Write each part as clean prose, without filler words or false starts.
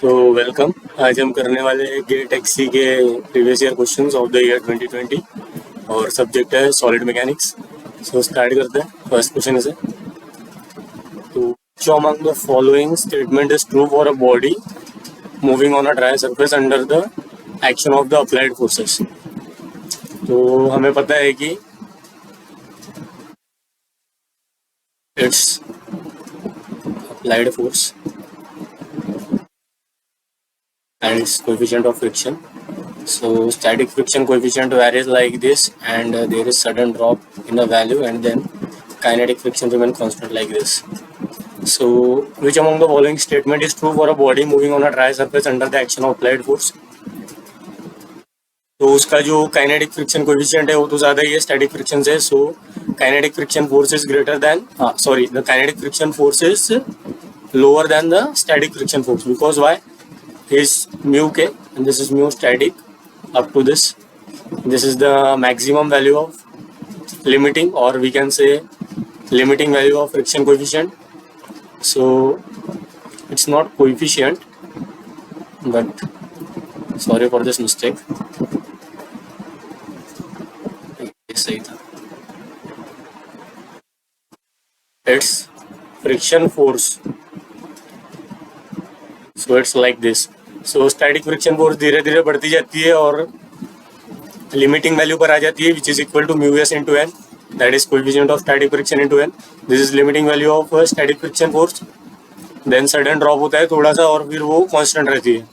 Welcome. आज हम करने वाले हैं गेट एक्सी के previous year questions of the year 2020 और सब्जेक्ट है सॉलिड मैकेनिक्स। स्टार्ट करते हैं। फर्स्ट क्वेश्चन इज तो which among the following statement is true for a body moving on a dry surface under the action of the applied forces। तो हमें पता है कि it's applied force and its coefficient of friction. So static friction coefficient varies like this, and there is sudden drop in the value, and then kinetic friction remain constant like this. So which among the following statement is true for a body moving on a dry surface under the action of applied force? तो उसका जो kinetic friction coefficient है वो तो ज़्यादा ही है static friction से। So kinetic friction force is greater than the kinetic friction force is lower than the static friction force because why is mu k and this is mu static up to this. This is the maximum value of limiting, or we can say limiting value of friction coefficient. So it's not coefficient, but sorry for this mistake. सही था। It's friction force. So it's like this. So static friction force धीरे धीरे बढ़ती जाती है और limiting value पर आ जाती है which is equal to mu S into N, that is coefficient of static friction into N. This is limiting value of static friction force. Then sudden drop होता है थोड़ा सा और फिर वो कांस्टेंट रहती है।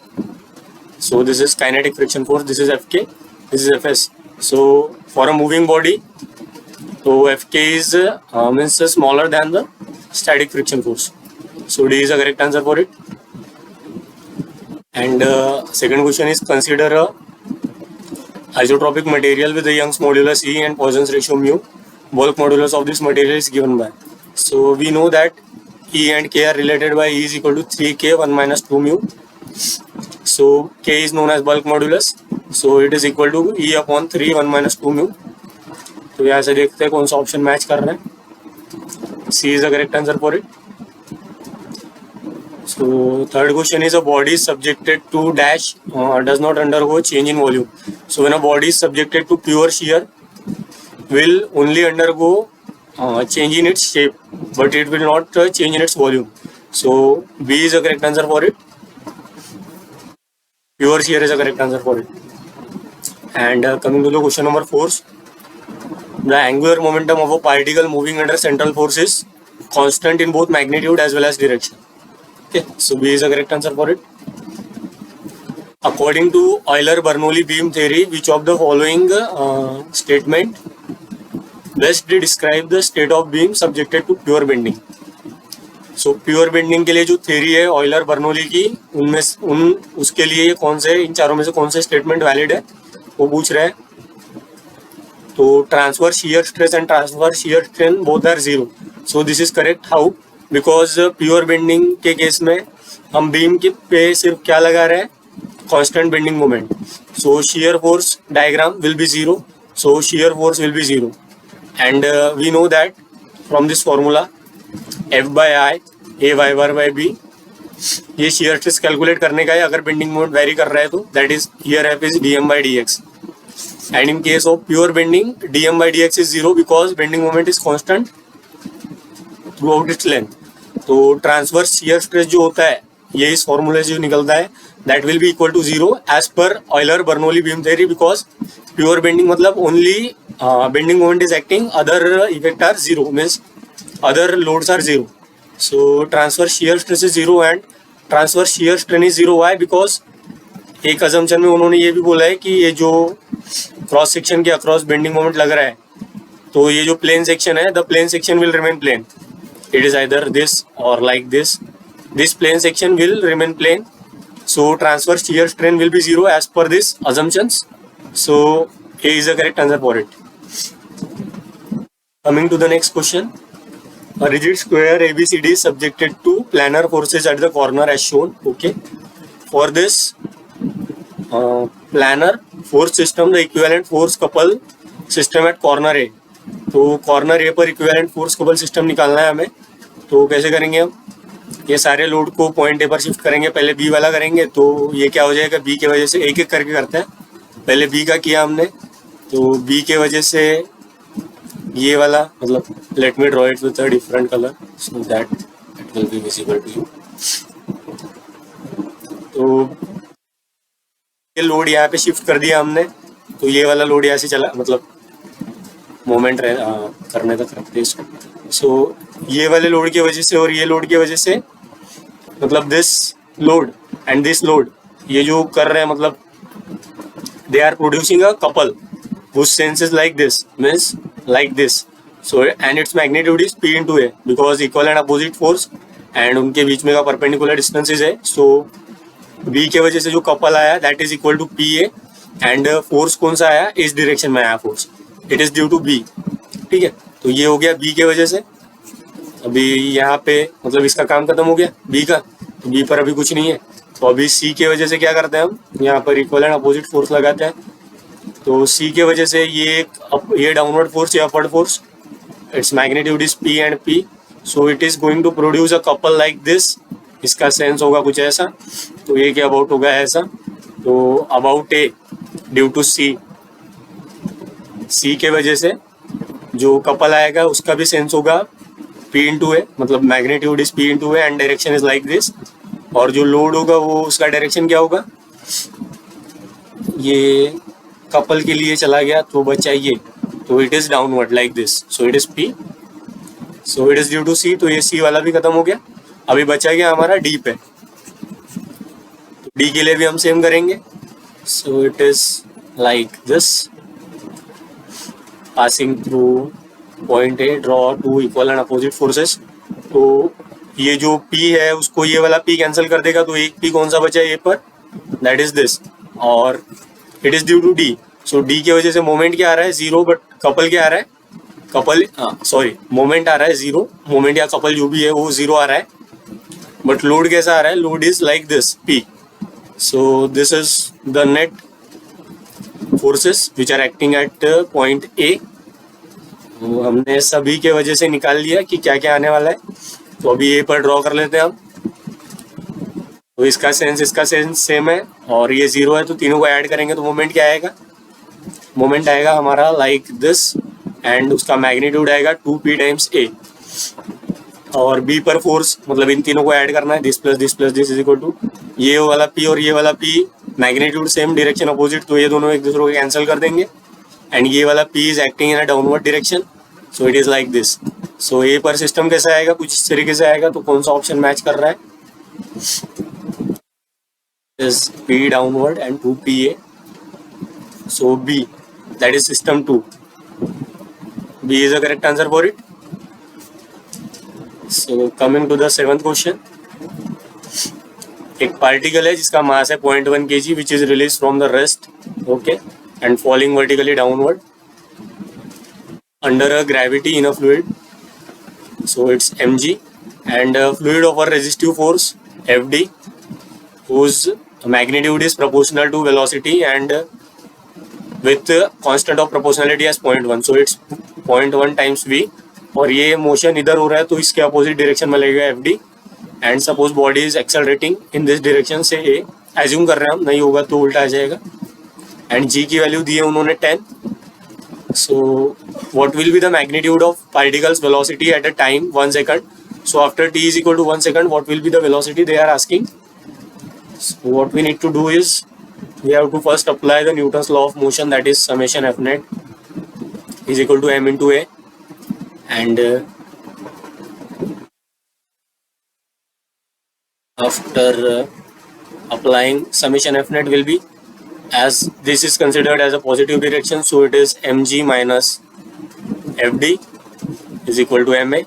So this is kinetic friction force, this is F K, this is F S. So for a moving body तो F K is means smaller than the static friction force. So D is a correct answer for it. And second question is consider a isotropic material with a Young's modulus E and Poisson's ratio mu. Bulk modulus of this material is given by. So we know that E and K are related by E is equal to 3K 1 minus 2 mu. So K is known as bulk modulus. So it is equal to E upon 3 1 minus 2 mu. तो यहाँ से देखते हैं कौन सा option match कर रहा है। C is the correct answer for it. So third question is a body is subjected to dash does not undergo change in volume. So when a body is subjected to pure shear will only undergo change in its shape, but it will not change in its volume. So B is the correct answer for it. Pure shear is the correct answer for it. And coming to the question number 4, the angular momentum of a particle moving under central force is constant in both magnitude as well as direction. Okay, so B is the correct answer for it. According to Euler-Bernoulli beam theory, which of the following statement best describe the state of beam subjected to pure bending? So pure bending के लिए जो theory है Euler-Bernoulli की, उनमें उसके लिए कौन से इन चारों में से कौन से स्टेटमेंट वैलिड है वो पूछ रहे हैं। तो transverse shear stress and transverse shear strain both are zero. So this is correct. How? Because pure bending के केस में हम बीम के पे सिर्फ क्या लगा रहे हैं, constant bending moment. So shear force diagram will be zero, so shear force will be zero. And we know that from this formula F by I A Y bar by B, ये shear stress calculate करने का है अगर bending moment very कर रहा है तो, that is here F is D M by D X. And in case of pure bending D M by D X is zero because bending moment is constant through its length. तो transverse shear stress जो होता है ये इस फॉर्मूले से जो निकलता है that will be equal to zero as per Euler Bernoulli beam theory, because pure bending मतलब only bending moment is acting, other effect are zero, means other loads are zero. So transverse shear stress is zero and transverse shear strain is zero. Why? Because एक assumption में उन्होंने ये भी बोला है कि ये जो क्रॉस सेक्शन के अक्रॉस बेंडिंग मोमेंट लग रहा है तो ये जो प्लेन सेक्शन है the plane section will remain plane. It is either this or like this. This plane section will remain plane. So transverse shear strain will be zero as per this assumptions. So A is the correct answer for it. Coming to the next question. A rigid square ABCD is subjected to planar forces at the corner as shown. Okay. For this planar force system, the equivalent force couple system at corner A. तो corner ए पर equivalent force couple system निकालना है हमें। तो कैसे करेंगे हम? ये सारे लोड को पॉइंट ए पर शिफ्ट करेंगे, पहले बी वाला करेंगे तो ये क्या हो जाएगा, बी के वजह से एक एक करके करते हैं। पहले बी का किया हमने, तो बी के वजह से ये वाला, मतलब let me draw it with a different colour so that it will be visible to you. तो ये लोड यहाँ पे शिफ्ट कर दिया हमने, तो ये वाला लोड यहाँ से चला, मतलब मोमेंट करने तक रखते हैं इसको। सो ये वाले लोड की वजह से और ये लोड की वजह से, मतलब this load and this load, ये जो कर रहे हैं, मतलब they are producing a couple whose sense is like this, means like this. So and its magnitude is p into a because equal and opposite force and उनके बीच में का perpendicular distances है। So b के वजह से जो couple आया that is equal to pa and force कौन सा आया, इस direction में आया force, it is due to b। ठीक है, तो ये हो गया b के वजह से। अभी यहाँ पे मतलब इसका काम खत्म हो गया b का, तो b पर अभी कुछ नहीं है। तो अभी c के वजह से क्या करते हैं हम, यहाँ पर इक्वल एंड अपोजिट फोर्स लगाते हैं। तो c के वजह से ये डाउनवर्ड फोर्स या upward force, its magnitude is p and p, so it is going to produce a couple like this. इसका सेंस होगा कुछ ऐसा, तो ये क्या अबाउट होगा ऐसा, तो about A due to c के वजह से जो कपल आएगा उसका भी सेंस होगा p इंटू ए, मतलब magnitude is p into A and direction is like this. और जो लोड होगा वो उसका डायरेक्शन क्या होगा, ये कपल के लिए चला गया तो बचा ये, तो it is downward like this, so it is p, so it is due to c। तो ये c वाला भी खत्म हो गया। अभी बचा गया हमारा d पे, तो d के लिए भी हम सेम करेंगे। सो it is like this, passing through point A, draw two equal and opposite forces. तो ये जो p है उसको ये वाला p कैंसिल कर देगा, तो एक p कौन सा बचा है a पर, दैट इज दिस, और it is due to d। So d की वजह से मोमेंट क्या आ रहा है, जीरो, बट कपल क्या आ रहा है, मोमेंट आ रहा है जीरो, मोमेंट या कपल जो भी है वो जीरो आ रहा है, बट लोड कैसा आ रहा है, load is like this p। So this is the net forces which are acting at point a। तो हमने सभी के वजह से निकाल लिया कि क्या क्या आने वाला है। तो अभी ए पर ड्रॉ कर लेते हैं हम। तो इसका सेंस सेम है और ये जीरो है, तो तीनों को ऐड करेंगे तो मोमेंट क्या आएगा, मोमेंट आएगा हमारा लाइक दिस एंड उसका मैग्नीट्यूड आएगा 2p टाइम्स a। और b पर फोर्स, मतलब इन तीनों को ऐड करना है, this plus this is equal to ये वाला p और ये वाला p, magnitude same, direction opposite, तो ये दोनों एक दूसरे को कैंसिल कर देंगे एंड ये वाला p is acting in a downward direction, so it is like this. So A पर सिस्टम कैसे आएगा, कुछ इस तरीके से आएगा। तो कौन सा ऑप्शन मैच कर रहा है, is p downward and 2pa, so b, that is system 2, b is the correct answer for it। So coming to the 7th question, एक पार्टिकल है जिसका मास है 0.1 kg which is released from the rest, okay, and falling vertically downward under a gravity in a fluid, so it's mg, and a fluid of a resistive force fd whose magnitude is proportional to velocity and with constant of proportionality as 0.1, so it's 0.1 times v। और ये motion इधर हो रहा है तो इसके opposite direction में लगेगा fd, and suppose body is accelerating in this direction से a, एज्यूम कर रहे हैं हम, नहीं होगा तो उल्टा आ जाएगा। एंड g की वैल्यू दी है उन्होंने 10। So what will be the magnitude of particles velocity at a time 1 second, so after t is equal to 1 second what will be the velocity they are asking। So what we need to do is we have to first apply the Newton's law of motion, that is summation f net is equal to m into a, and after applying summation f net will be, as this is considered as a positive direction, so it is mg minus fd is equal to ma,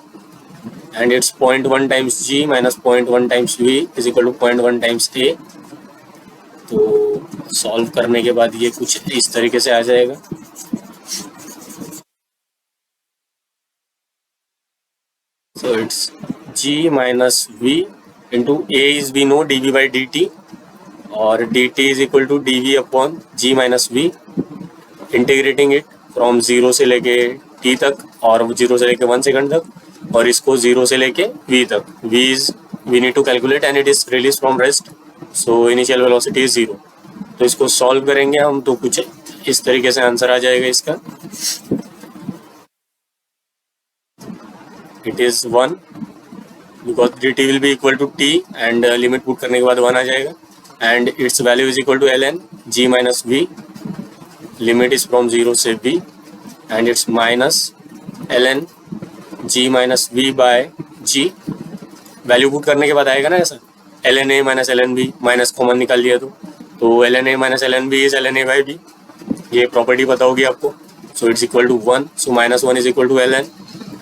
and it's 0.1 times g minus 0.1 times v is equal to 0.1 times a। तो solve करने के बाद ये कुछ इस तरीके से आ जाएगा। So it's g minus v into a is we know dv by dt, और dt is equal to dv upon g minus v, integrating it from 0 से लेके t तक और 0 से लेके 1 सेकंड तक, और इसको 0 से लेके v तक, v is we need to calculate and it is release from rest, so initial velocity is 0। तो इसको सॉल्व करेंगे हम तो कुछ इस तरीके से आंसर आ जाएगा इसका। It is 1 because dt will be equal to t and limit put करने के बाद 1 आ जाएगा and its value is equal to ln g minus v, limit is from 0 से v and its minus ln g minus v by g। Value put करने के बाद आएगा ना ऐसा, ln a minus ln b, minus common निकाल लिया तो ln a minus ln b is ln a by b, ये प्रॉपर्टी पता होगी आपको। So it's equal to 1, so minus 1 is equal to ln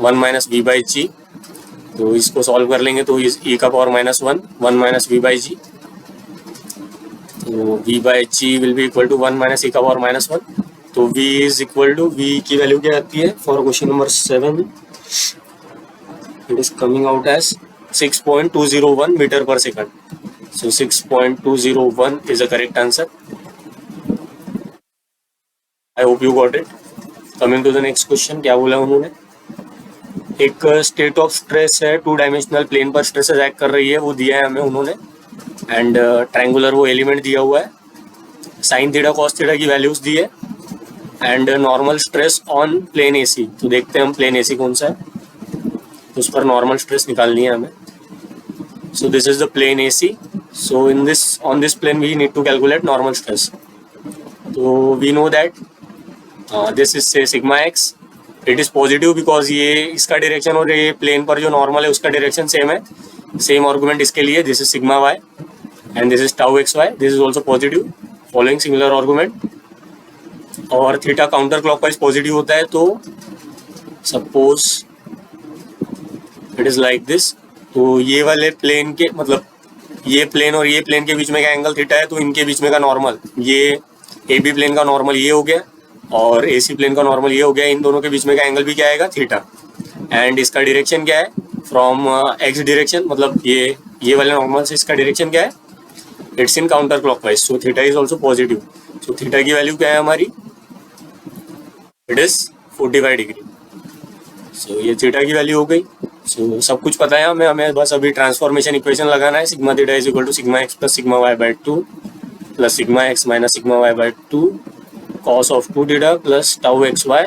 1 minus v by g। तो इसको solve कर लेंगे तो e का power minus 1 minus v by g, तो v by g will be equal to 1 minus e का power minus 1। तो v is equal to, v की वैल्यू क्या आती है for question number 7, it is coming out as 6.201 metre पर second. So 6.201 is the correct answer. I hope you got it. Coming to the next question, क्या बोला उन्होंने, एक state of stress है, 2 डायमेंशनल प्लेन पर स्ट्रेसेस एक्ट कर रही है, वो दिया है हमें उन्होंने एंड ट्रायंगुलर वो एलिमेंट दिया हुआ है, साइन थीटा कॉस थीटा की वैल्यूज दी है and normal stress on plane AC. तो देखते हैं हम प्लेन एसी कौन सा है, तो उस पर नॉर्मल स्ट्रेस निकालनी है हमें। So this is the plane AC, so in this on this plane we need to calculate normal stress. तो we know that this is say sigma X, it is positive because ये इसका direction और ये plane पर जो normal है उसका direction same है, सेम आर्गुमेंट इसके लिए। This is sigma Y and this is tau X Y, this is also positive following similar argument. और थीटा काउंटर क्लॉकवाइज पॉजिटिव होता है, तो suppose it is like this, तो ये वाले प्लेन के मतलब ये प्लेन और ये प्लेन के बीच में का एंगल थीटा है, तो इनके बीच में का नॉर्मल, ये ए बी प्लेन का नॉर्मल ये हो गया और ए सी प्लेन का नॉर्मल ये हो गया, इन दोनों के बीच में का एंगल भी क्या आएगा, थीटा। एंड इसका डायरेक्शन क्या है, फ्रॉम एक्स डायरेक्शन, मतलब ये वाले नॉर्मल से इसका डायरेक्शन क्या है, it's in counter clockwise, so theta is also positive. So theta की वैल्यू क्या है हमारी, इट इज 45 डिग्री। सो ये थीटा की वैल्यू हो गई। सो सब कुछ पता है हमें बस अभी ट्रांसफॉर्मेशन इक्वेशन लगाना है, sigma theta is equal to sigma x plus sigma Y by 2 plus sigma x minus sigma Y by 2 cos of 2 theta plus tau xy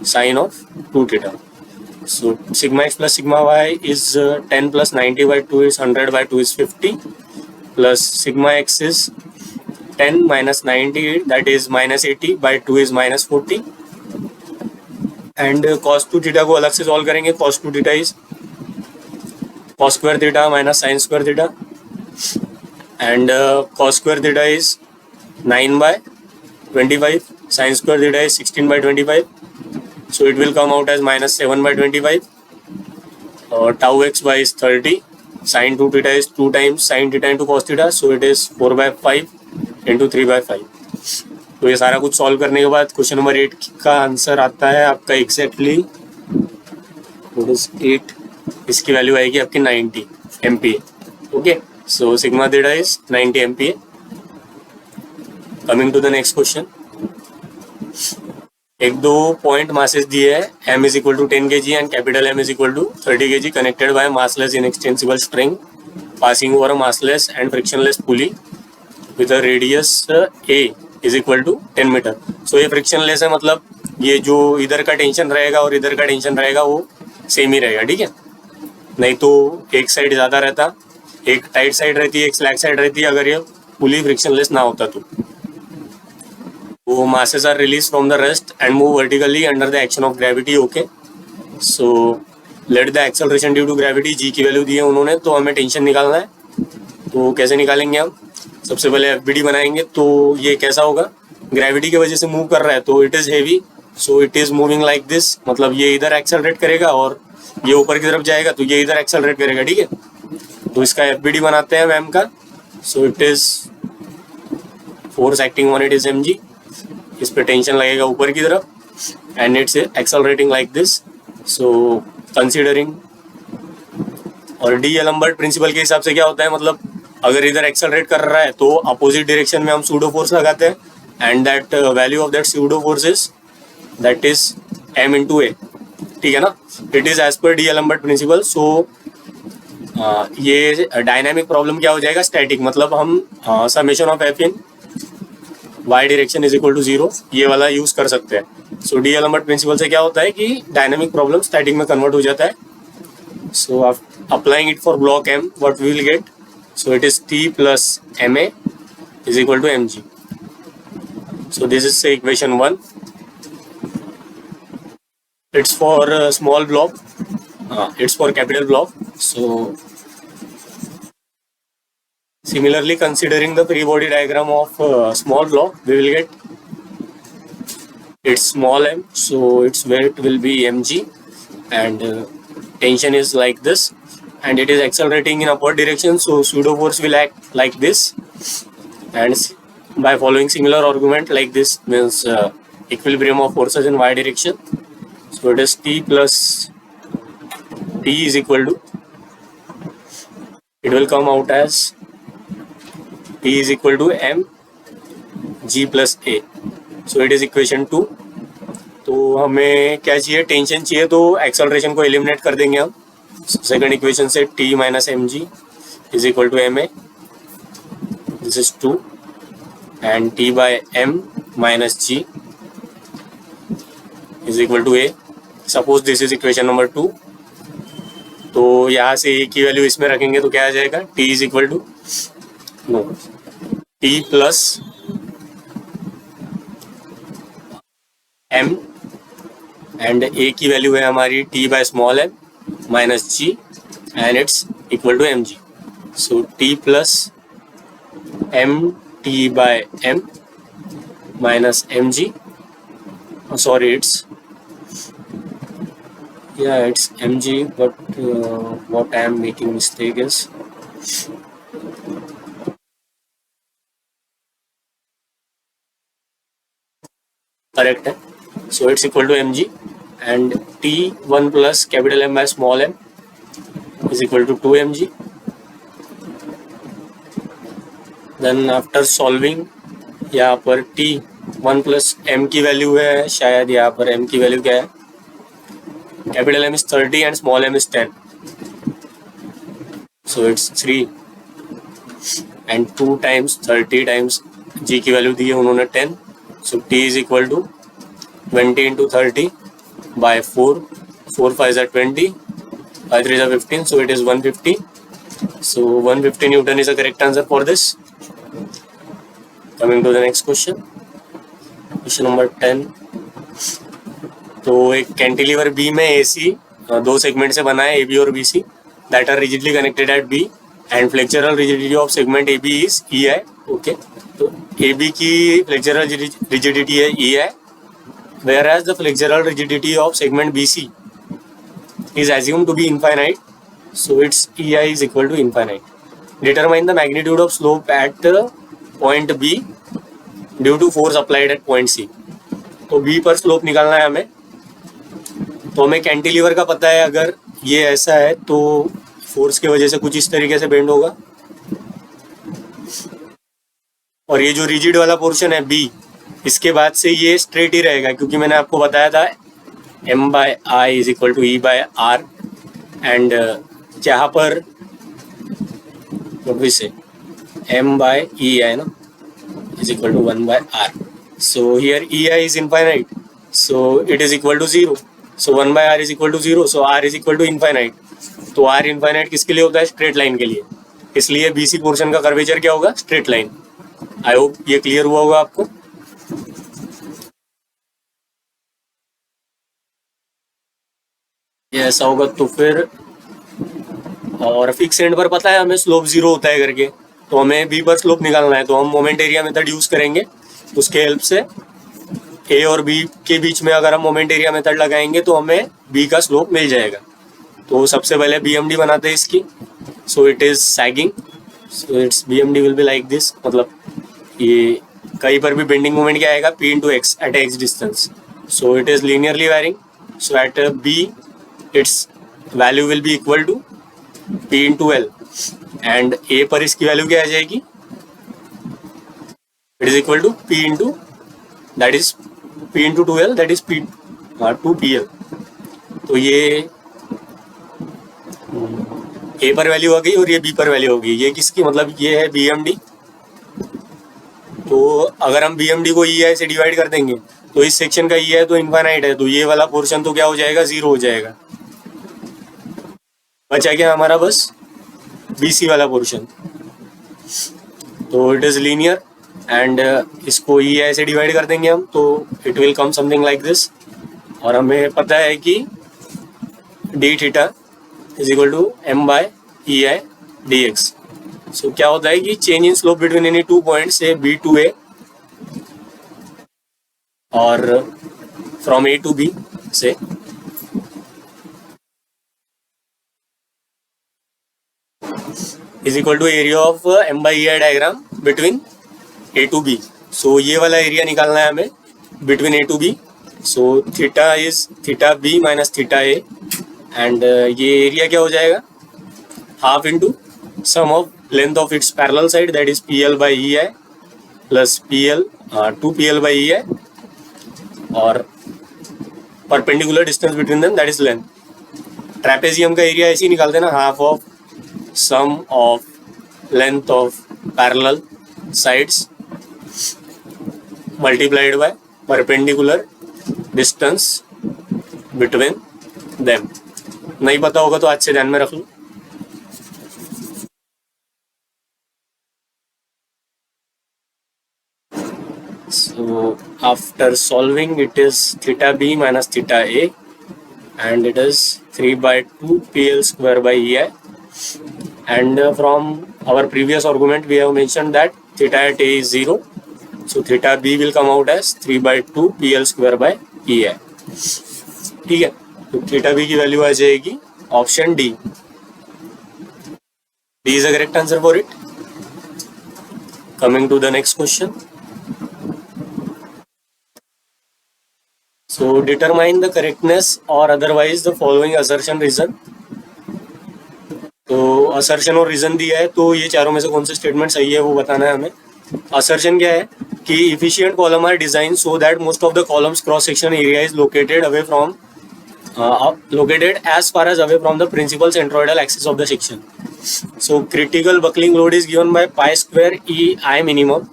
sin of 2 theta. So sigma x plus sigma y is 10 plus 90 by 2 is 100 by 2 is 50 plus sigma x is 10 minus 90 that is minus 80 by 2 is minus 40 and cos 2 theta को अलग से solve करेंगे। cos 2 theta is cos square theta minus sin square theta and cos square theta is 9 by 25, sin square theta is 16 by 25, so it will come out as minus 7 by 25 or tau xy is 30, sin 2 theta is 2 times sin theta into cos theta, so it is 4 by 5 into 3 by 5। तो ये सारा कुछ solve करने के बाद question number 8 का answer आता है आपका एग्जैक्टली 8, इसकी वैल्यू आएगी आपकी 90 MPa। Okay, so sigma theta is 90 MPa। Coming to the next question, एक दो पॉइंट मासेस दिए है, m is equal to 10 kg and capital M is equal to 30 kg connected by massless inextensible string passing over a massless and frictionless pulley with a radius a is equal to 10 metre. So ये frictionless है, मतलब ये जो इधर का tension रहेगा और इधर का टेंशन रहेगा वो सेम ही रहेगा, ठीक है। नहीं तो एक साइड ज़्यादा रहता, एक टाइट साइड रहती है, एक स्लैक साइड रहती है, अगर ये पुली फ्रिक्शनलेस ना होता तो। वो masses are released from the rest and move vertically under the action of gravity। okay, so let the acceleration due to gravity g की वैल्यू दी है उन्होंने, तो हमें टेंशन निकालना है। तो कैसे निकालेंगे हम, सबसे पहले FBD बनाएंगे। तो ये कैसा होगा, ग्रेविटी की वजह से मूव कर रहा है तो it is heavy, so it is moving like this, मतलब ये इधर एक्सेलरेट करेगा और ये ऊपर की तरफ जाएगा तो ये इधर एक्सेलरेट करेगा, ठीक है। तो इसका FBD बनाते हैं मैम का। So it is force acting on it is mg, इस पे टेंशन लगेगा ऊपर की तरफ and it's accelerating like this. So considering और डी एलम्बर्ट प्रिंसिपल के हिसाब से क्या होता है, मतलब अगर इधर एक्सेलरेट कर रहा है तो अपोजिट डायरेक्शन में हम सूडो फोर्स लगाते हैं and that value of that pseudo force is that is m into a, ठीक है ना। It is as per d'Alembert principle. So ये डायनामिक प्रॉब्लम क्या हो जाएगा, स्टैटिक, मतलब हम summation of F in Y direction is equal to 0 ये वाला यूज कर सकते हैं। सो डी एलम्बर्ट प्रिंसिपल से क्या होता है कि डायनामिक प्रॉब्लम स्टैटिक में कन्वर्ट हो जाता है। So applying it for block M what we will get, so it is T plus M A is equal to M G. So this is say equation 1। It's for small block, it's for capital block. So similarly, considering the free body diagram of small block, we will get it's small m, so its weight will be mg, and tension is like this, and it is accelerating in upward direction, so pseudo force will act like this, and by following similar argument like this means equilibrium of forces in y direction. So it is T plus T is equal to, it will come out as T is equal to M G plus A. So it is equation 2. तो हमें क्या चाहिए, tension चाहिए, तो acceleration को eliminate कर देंगे हम सेकंड इक्वेशन से। T minus M G is equal to M A, this is 2, and T by M minus G is equal to A. Suppose this is equation number 2। तो यहाँ से ए की वैल्यू इसमें रखेंगे तो क्या आ जाएगा, T is equal to T plus M, and A की वैल्यू है हमारी T by small M minus G, and it's equal to M G. So T plus M T by M minus M G, sorry it's it's mg, but what I am making mistake is correct है, so it's equal to mg, and t1 plus capital M by small m is equal to 2 mg. then after solving यहाँ पर t1 plus m की value है शायद, यहाँ पर m की value क्या है, capital M is 30 and small m is 10, so it's 3 and 2 times 30 times g की वैल्यू दी है उन्होंने 10, so t is equal to 20 into 30 by 4, 4 5 are 20, 5 3 are 15, so it is 150. So 150 Newton is the correct answer for this. Coming to the next question, question number 10. तो एक cantilever beam में AC दो segment से बना है, A B और B C, that are rigidly connected at B, and flexural rigidity of segment A B is E I. Okay, तो A B की फ्लेक्चरल रिजिडिटी है E I, whereas the flexural rigidity of segment B C is assumed to be infinite, so it's E I is equal to infinite. Determine the magnitude of slope at point B due to force applied at point C. तो B पर slope निकालना है हमें, तो हमें cantilever का पता है, अगर ये ऐसा है तो फोर्स की वजह से कुछ इस तरीके से बेंड होगा, और ये जो रिजिड वाला पोर्शन है बी, इसके बाद से ये स्ट्रेट ही रहेगा, क्योंकि मैंने आपको बताया था m by I is equal to E by R, and जहाँ पर से m बाय ई है ना is equal to 1 by R, so here E I is infinite, so it is equal to 0, so 1 by R is equal to 0, so R is equal to infinite. तो R infinite किसके लिए होता है, straight line के लिए, इसलिए BC portion का curvature क्या होगा, स्ट्रेट लाइन। आई होप ये क्लियर हुआ होगा आपको। ये ऐसा होगा तो फिर, और फिक्स एंड पर पता है हमें स्लोप 0 होता है करके, तो हमें बी पर स्लोप निकालना है, तो हम मोमेंट एरिया मेथड यूज करेंगे, उसके हेल्प से ए और बी के बीच में अगर हम मोमेंट एरिया मेथड लगाएंगे तो हमें बी का स्लोप मिल जाएगा। तो सबसे पहले बीएमडी बनाते हैं इसकी, so it is sagging, so it's BMD will be like this, मतलब ये कहीं पर भी बेंडिंग मोमेंट क्या आएगा, P into X at X distance, so it is linearly varying, so at B its value will be equal to P into L, and A पर इसकी वैल्यू क्या आ जाएगी, it is equal to P into that is P into 2L, that is P 2PL। तो ये ए पर value आ गई और ये बी पर वैल्यू हो गई। ये किसकी, मतलब ये है BMD। तो अगर हम BMD को EI से डिवाइड कर देंगे तो इस सेक्शन का EI तो इनफाइनाइट है, तो ये वाला पोर्शन तो क्या हो जाएगा, 0 हो जाएगा। बचा क्या हमारा, बस BC वाला पोर्शन। तो इट इज लीनियर एंड इसको EI से डिवाइड कर देंगे हम तो it will come something like this. और हमें पता है कि d theta is equal to m/EI dx। So क्या होता है कि change in slope between any 2 point से B to A और फ्रॉम A to B से is equal to area of m/EI diagram between A to B। So ये वाला area निकालना है हमें between A to B। So theta is theta B minus theta A and ये area क्या हो जाएगा, half into sum of length of its parallel side that is PL/EI plus PL 2PL/EI और perpendicular distance between them that is length. Trapezium का area ऐसे ही निकालते हैं ना, half of sum of length of parallel sides multiplied by perpendicular distance between them. नहीं पता होगा तो आज से ध्यान में रख लो। So after solving it is theta B minus theta A and it is 3/2 PL square by EI and from our previous argument we have mentioned that theta at A is 0, so theta B will come out as 3/2 PL square by EI। ठीक है, तो theta B की value आ जाएगी option D। D is a correct answer for it। Coming to the next question। So determine the correctness or otherwise the following assertion reason। तो assertion और reason दिया है, तो ये चारों में से कौन सा स्टेटमेंट सही है वो बताना है हमें। assertion क्या है कि efficient column are designed so that most of the columns cross section area is located away from located as far as away from the principal centroidal axis of the section। So critical buckling load is given by pi square EI minimum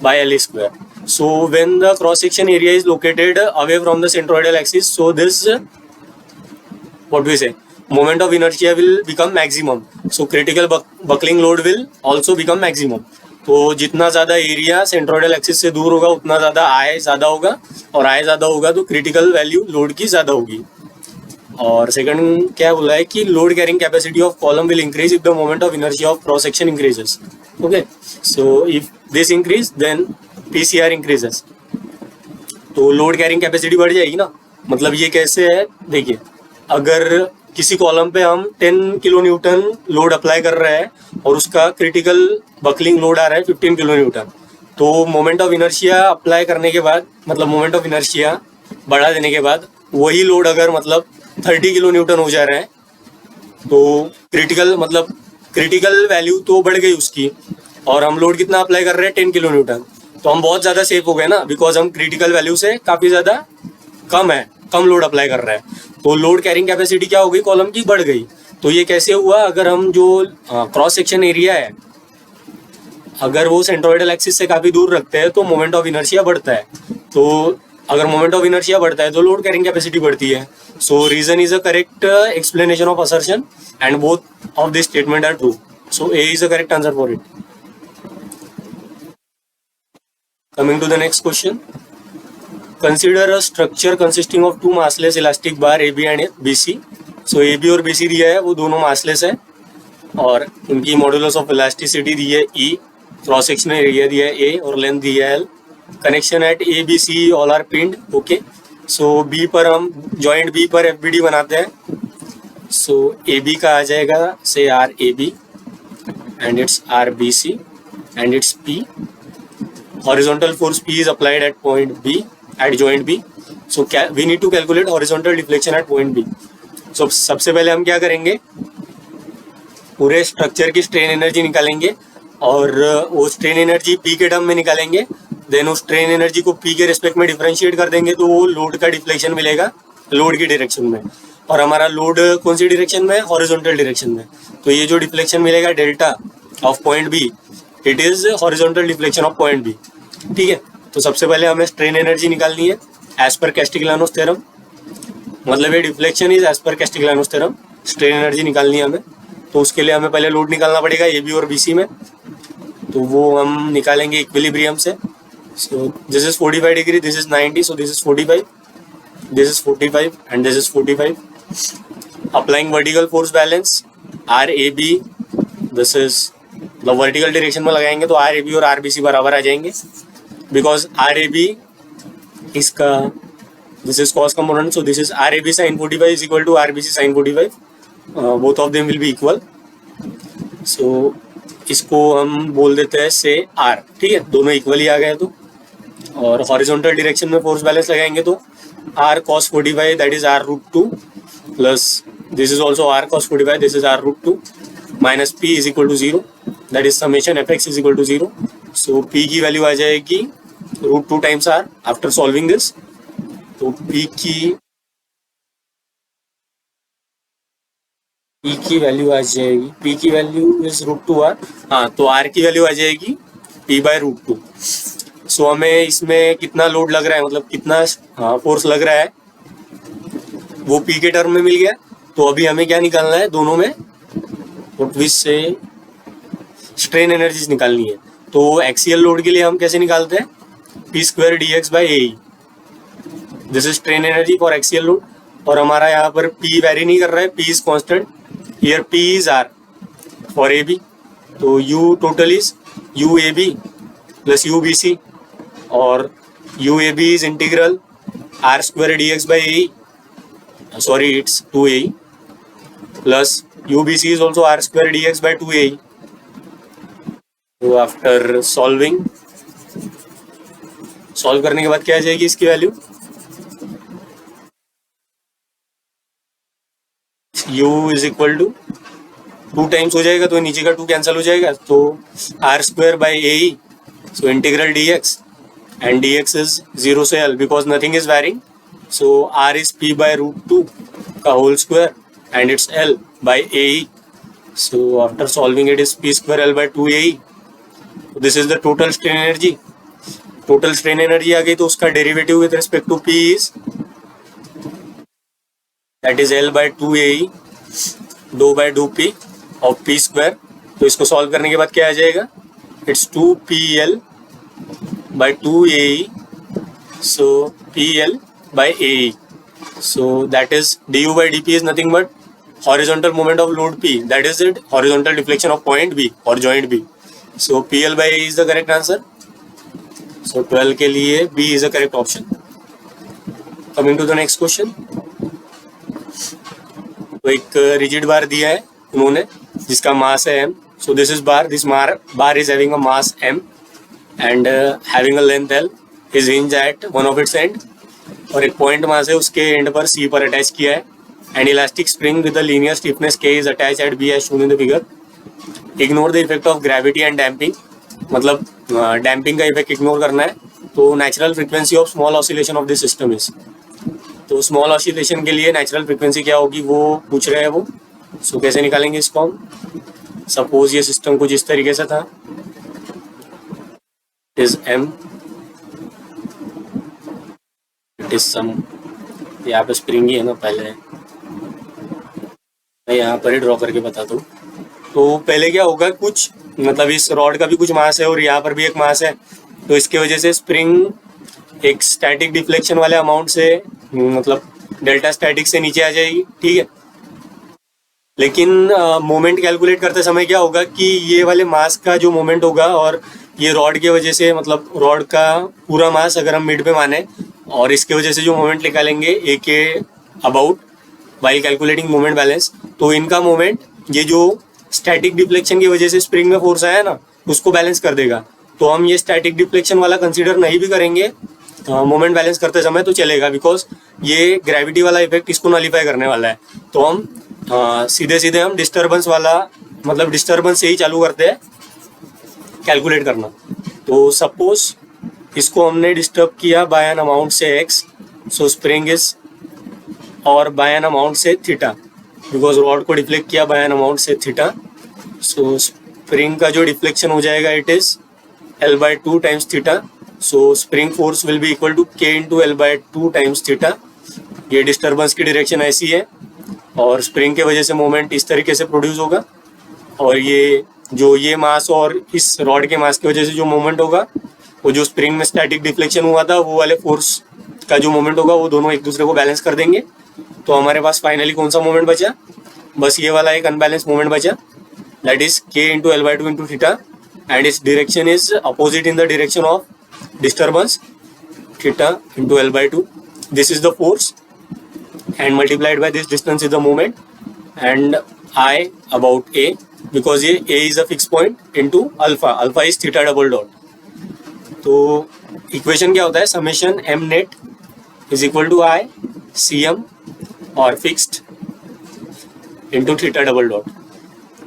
by L square। So when the cross section area is located away from the centroidal axis, so this what we say moment of inertia will become maximum, so critical buckling load will also become maximum। तो जितना ज़्यादा area centroidal axis से दूर होगा उतना ज़्यादा I ज़्यादा होगा और I ज़्यादा होगा तो क्रिटिकल वैल्यू लोड की ज़्यादा होगी। और सेकंड क्या बोला है कि load carrying capacity of column will increase if the moment of inertia of cross section increases. Okay, so if this increase then PCR increases, तो लोड कैरिंग कैपेसिटी बढ़ जाएगी ना। मतलब ये कैसे है, देखिए अगर किसी कॉलम पे हम 10 किलो न्यूटन लोड अप्लाई कर रहे हैं और उसका क्रिटिकल बकलिंग लोड आ रहा है 15 किलो न्यूटन, तो मोमेंट ऑफ इनर्शिया अप्लाई करने के बाद, मतलब मोमेंट ऑफ इनर्शिया बढ़ा देने के बाद वही लोड अगर मतलब 30 किलो न्यूटन हो जा रहा है तो क्रिटिकल वैल्यू तो बढ़ गई उसकी, और हम लोड कितना अप्लाई कर रहे हैं 10 किलो न्यूटन, तो हम बहुत ज़्यादा सेफ हो गए ना, बिकॉज हम क्रिटिकल वैल्यू से काफ़ी ज़्यादा कम लोड अप्लाई कर रहे हैं। तो लोड कैरिंग कैपेसिटी क्या हो गई, कॉलम की बढ़ गई। तो ये कैसे हुआ, अगर हम जो क्रॉस सेक्शन एरिया है अगर वो सेंट्रोइडल एक्सिस से काफ़ी दूर रखते हैं तो मोमेंट ऑफ इनर्शिया बढ़ता है। तो अगर मोमेंट ऑफ इनर्शिया बढ़ता है तो लोड कैरिंग कैपेसिटी बढ़ती है। So reason is a correct explanation of assertion and both of this statement are true. So A is a correct answer for it. Coming to the next question, consider a structure consisting of two massless elastic bar AB and BC। So AB और BC दिया है, वो दोनों massless है और उनकी modulus of elasticity दी है E, cross sectional area दिया है A और लेंथ दी है L। Connection at ABC all are pinned. Okay, so B पर हम जॉइंट B पर FBD बनाते हैं। सो AB का आ जाएगा से RAB and its RBC and its P। horizontal force P is applied at point B at joint B। so we need to calculate horizontal deflection at point B। so सबसे पहले हम क्या करेंगे, पूरे स्ट्रक्चर की स्ट्रेन एनर्जी निकालेंगे और वो स्ट्रेन एनर्जी P के टर्म में निकालेंगे। देन उस स्ट्रेन एनर्जी को P के रिस्पेक्ट में डिफरेंशिएट कर देंगे तो वो लोड का डिफ्लेक्शन मिलेगा लोड की डायरेक्शन में। और हमारा लोड कौन सी डायरेक्शन में है, हॉरिजॉन्टल डायरेक्शन में। तो ये जो डिफ्लेक्शन मिलेगा delta of point B, it is horizontal deflection of point B. ठीक है, तो सबसे पहले हमें स्ट्रेन एनर्जी निकालनी है एज पर कैस्टिग्लियानोस थ्योरम, मतलब ये डिफ्लेक्शन इज एज पर कैस्टिग्लियानोस थ्योरम, स्ट्रेन एनर्जी निकालनी है हमें। तो उसके लिए हमें पहले लोड निकालना पड़ेगा ए बी और बी सी में, तो वो हम निकालेंगे इक्विलिब्रियम से। सो this is 45 degree, this is 90, so this is 45, this is 45 and this is 45. Applying vertical force balance RAB, this is the vertical direction में लगाएंगे तो RAB और RBC बराबर आ जाएंगे, because RAB इसका this is cos component, so this is RAB sin 45 is equal to RBC sin 45, both of them will be equal, so इसको हम बोल देते हैं से R। ठीक है, दोनों इक्वली आ गए तो, और हॉरिजॉन्टल डायरेक्शन में फोर्स बैलेंस लगाएंगे तो R cos 45 that is R root 2 plus this is also R cos 45, this is R root 2 minus P is equal to 0, that is summation fx is equal to 0. So P की value आ जाएगी root 2 times R after solving this. तो P की value आ जाएगी, P की value is root 2 R, हाँ तो R की वैल्यू आ जाएगी P by root 2. सो हमें इसमें कितना लोड लग रहा है, मतलब कितना फोर्स लग रहा है वो पी के टर्म में मिल गया। तो अभी हमें क्या निकालना है, दोनों में विच से स्ट्रेन एनर्जीज निकालनी है। तो एक्सियल लोड के लिए हम कैसे निकालते हैं, P square D X by A, this is strain energy for axial load. और हमारा यहाँ पर पी वेरी नहीं कर रहा है, P is constant, here P is R for A B, तो U total is U A B plus U B C, और U A B is integral R square D X by A, sorry it's 2a plus U B C is also R square D X by 2a. तो after solve करने के बाद क्या आ जाएगी इसकी value, u is equal to 2 times हो जाएगा तो नीचे का 2 कैंसिल हो जाएगा, तो R square by A, so integral D X and dx is 0 से l because nothing is varying, so r is p by root 2 का whole square and it's l by ae, so after solving it is p square l by 2ae. This is the total strain energy. Total strain energy आ गई तो उसका derivative with respect to p is that is l by 2ae dou by dou p of p square. तो इसको solve करने के बाद क्या आ जाएगा, it's 2pl by 2ae, so pl by ae, so that is du by dp is nothing but horizontal moment of load p, that is it, horizontal deflection of point b or joint b, so pl by ae is the correct answer. So 12 के लिए b is the correct option. Coming to the next question, तो एक rigid bar दिया है उन्होंने जिसका मास है m, so this is bar, this bar is having a mass m and having a length L, is hinged at one of its end, और एक point mass है उसके एंड पर C पर अटैच किया है, and elastic spring with a linear stiffness K is attached at B as shown in the figure. Ignore the effect of gravity and damping, मतलब damping का इफेक्ट इग्नोर करना है। तो natural frequency of small oscillation of this system is, तो small oscillation के लिए natural frequency क्या होगी वो पूछ रहे हैं वो। सो कैसे निकालेंगे इसको हम, सपोज ये सिस्टम कुछ इस तरीके से था, is m, it is some, यहाँ पे स्प्रिंग ही है ना, पहले मैं यहाँ पर ही ड्रॉ करके बताता हूँ। तो पहले क्या होगा, कुछ मतलब इस रॉड का भी कुछ मास है और यहाँ पर भी एक मास है, तो इसके वजह से स्प्रिंग एक स्टैटिक डिफ्लेक्शन वाले अमाउंट से मतलब डेल्टा स्टैटिक से नीचे आ जाएगी, ठीक है। लेकिन मोमेंट कैलकुलेट करते समय क्या होगा कि ये वाले मास का जो मोमेंट होगा और ये रॉड की वजह से, मतलब रॉड का पूरा मास अगर हम मिड पे माने और इसके वजह से जो मोमेंट निकालेंगे ए के about while calculating moment balance, तो इनका मोमेंट ये जो स्टैटिक डिफ्लेक्शन की वजह से स्प्रिंग में फोर्स आया ना उसको बैलेंस कर देगा। तो हम ये स्टैटिक डिफ्लेक्शन वाला कंसीडर नहीं भी करेंगे मोमेंट बैलेंस करते समय तो चलेगा, बिकॉज ये ग्रेविटी वाला इफेक्ट इसको नलीफाई करने वाला है। तो हम सीधे सीधे हम डिस्टर्बेंस वाला, मतलब डिस्टर्बेंस से ही चालू करते हैं कैलकुलेट करना। तो सपोज इसको हमने डिस्टर्ब किया बाय एन अमाउंट से x, सो स्प्रिंग इज और बाय एन अमाउंट से थीटा, बिकॉज रॉड को डिफ्लेक्ट किया बाय एन अमाउंट से थीटा। सो स्प्रिंग का जो डिफ्लेक्शन हो जाएगा it is L/2 times theta. So spring force will be equal to K into L/2 times theta. ये disturbance की डायरेक्शन ऐसी है और स्प्रिंग के वजह से मोमेंट इस तरीके से प्रोड्यूस होगा, और ये मास और इस रॉड के मास की वजह से जो मोमेंट होगा वो जो स्प्रिंग में स्टैटिक डिफ्लेक्शन हुआ था वो वाले फोर्स का जो मोमेंट होगा वो दोनों एक दूसरे को बैलेंस कर देंगे। तो हमारे पास फाइनली कौन सा मोमेंट बचा, बस ये वाला एक अनबैलेंस मोमेंट बचा, that is K into L/2 into theta, and its direction is opposite in the direction of disturbance, theta into L/2। This is the force and multiplied by this distance is the moment, and I about A, because ये A is a fixed point into alpha is theta double dot। तो equation क्या होता है, summation m net is equal to I cm और fixed into theta double dot।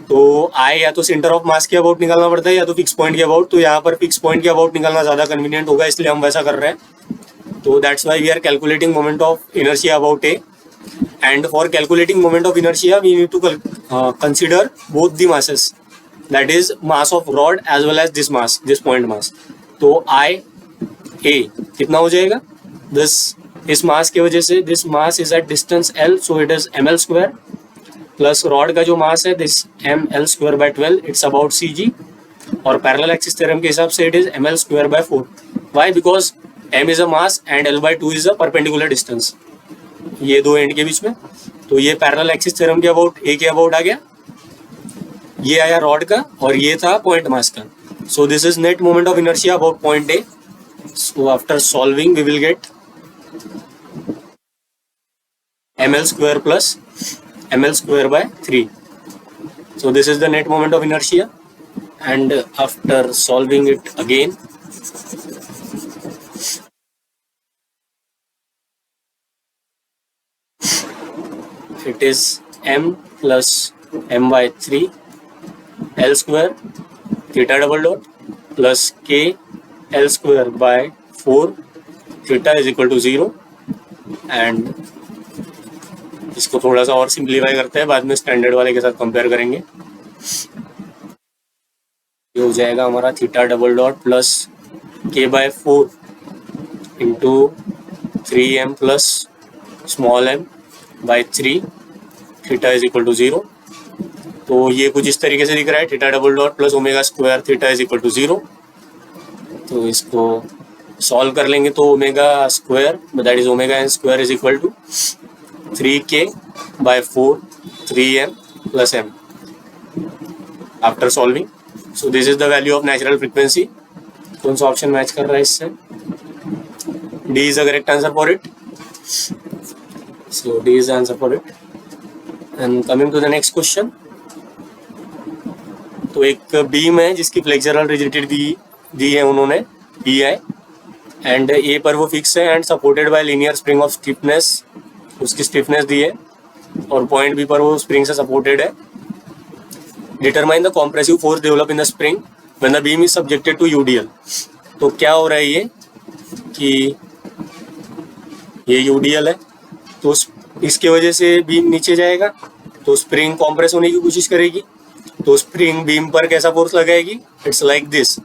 तो I या तो centre of mass के अबाउट निकालना पड़ता है या तो फिक्स पॉइंट के अबाउट, तो यहाँ पर फिक्स पॉइंट के अबाउट निकालना ज़्यादा कन्वीनियंट होगा, इसलिए हम वैसा कर रहे हैं। तो that's why we are calculating moment of inertia about A, and for calculating moment of inertia we need to consider both the masses, that is mass of rod as well as this mass, this point mass। तो I A कितना हो जाएगा, इस मास की वजह से this mass is at distance L, so it is ml square plus rod का जो मास है this ml square by 12, it's about cg, और पैरेलल एक्सिस थ्योरम के हिसाब से it is ml square by 4। why? because m is a mass and L/2 is a perpendicular distance, ये दो and के बीच में। तो ये पैरेलल एक्सिस थ्योरम के अबाउट A के अबाउट आ गया, ये आया रॉड का और ये था पॉइंट मास का। So this is net moment of inertia about point A। So after solving we will get ml square plus ml square by 3। so this is the net moment of inertia, and after solving it again it is m plus m by 3 L square theta double dot plus K L square by 4 theta is equal to 0। and इसको थोड़ा सा और simplify करते हैं, बाद में standard वाले के साथ कंपेयर करेंगे। ये हो जाएगा हमारा theta double dot plus K by 4 into 3m plus small m by 3 theta is equal to 0। तो ये कुछ इस तरीके से दिख रहा है, theta double dot plus omega square theta is equal to 0। तो इसको सॉल्व कर लेंगे तो omega square that is omega N square is equal to 3K by 4 3m plus m after solving। so this is the value of natural frequency। कौन सा option match कर रहा है इससे, D is the correct answer for it। so D is the answer for it। and coming to the next question, तो एक beam है जिसकी फ्लेक्सुरल रिजिडिटी दी है उन्होंने EI, एंड A पर वो फिक्स है and supported by linear spring of stiffness, उसकी स्टिफनेस दी है, और पॉइंट बी पर वो स्प्रिंग से सपोर्टेड है। Determine the compressive force develop in the spring when the beam is subjected to UDL। तो क्या हो रहा है ये कि ये UDL है, तो इसके वजह से बीम नीचे जाएगा तो स्प्रिंग कॉम्प्रेस होने की कोशिश करेगी, तो स्प्रिंग बीम पर कैसा फोर्स लगाएगी, इट्स लाइक दिस,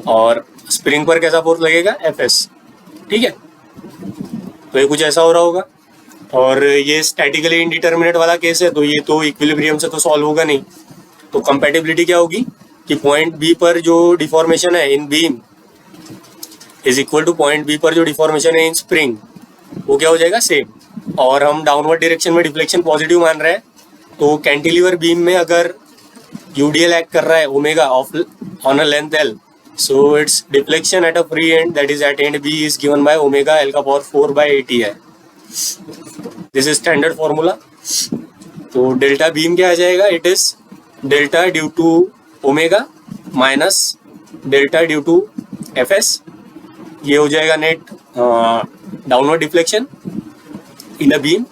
और स्प्रिंग पर कैसा फोर्स लगेगा FS। ठीक है, तो ये कुछ ऐसा हो रहा होगा, और ये स्टैटिकली इंडिटर्मिनेट वाला केस है, तो ये तो इक्विलिब्रियम से तो सॉल्व होगा नहीं। तो कंपैटिबिलिटी क्या होगी कि पॉइंट बी पर जो डिफॉर्मेशन है in beam is equal to point B पर जो डिफॉर्मेशन है इन स्प्रिंग, वो क्या हो जाएगा, सेम। और हम डाउनवर्ड डायरेक्शन में डिफ्लेक्शन पॉजिटिव मान रहे हैं, तो कैंटिलीवर बीम में अगर UDL एक्ट कर रहा है omega of on a length L, so its deflection at a free end, that is at end B, is given by omega L का power 4 by 80 है। This is standard formula। तो delta beam क्या आ जाएगा, it is delta due to omega minus delta due to FS। ये हो जाएगा net downward deflection in a beam,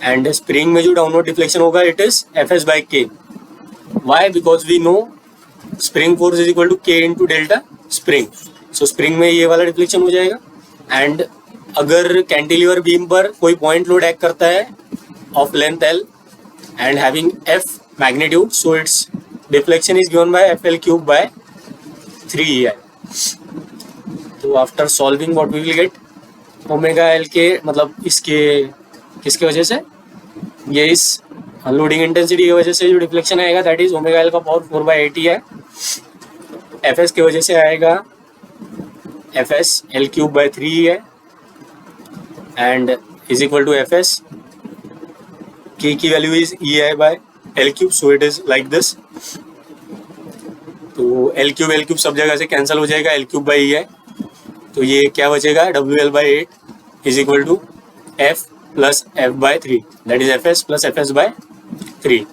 and spring में जो डाउनवर्ड डिफ्लेक्शन होगा it is FS by K। Why? Because we know spring force is equal to K into delta spring. So spring में ये वाला deflection हो जाएगा, and अगर cantilever beam पर कोई पॉइंट लोड एक्ट करता है of length L and having F magnitude, so its deflection is given by FL cube by 3EI. तो after solving what we will get, omega L के मतलब इसके किसके वजह से, ये इस लोडिंग इंटेंसिटी की वजह से जो डिफ्लेक्शन आएगा दैट इज ओमेगा एल का पावर 4/8 है. एफ एस की वजह से आएगा F S L cube by 3 है and is equal to F S K की value is E I by L cube, so it is like this. तो L cube सब जगह से कैंसिल हो जाएगा, एल क्यूब बाई ई है, तो ये क्या बचेगा W L by 8 is equal to F plus F by 3, that is F S plus F S by 3,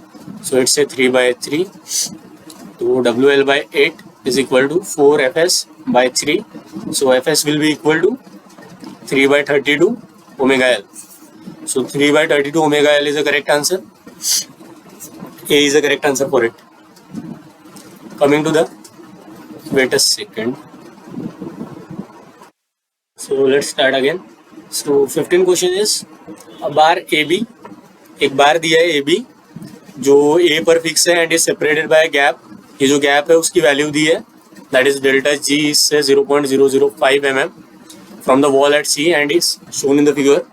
so it's 3/3. तो W L by 8 is equal to 4 F S by 3, so F S will be equal to 3/32 omega L. So 3/32 omega L is a correct answer. A is a correct answer for it. Coming to the, wait a second. So let's start again. So 15 question is a bar AB. एक बार दिया है AB जो A पर fix है and is separated by gap. ये जो gap है उसकी वैल्यू दी है दैट इज डेल्टा G से 0.005 mm from the wall at C and is shown in the figure.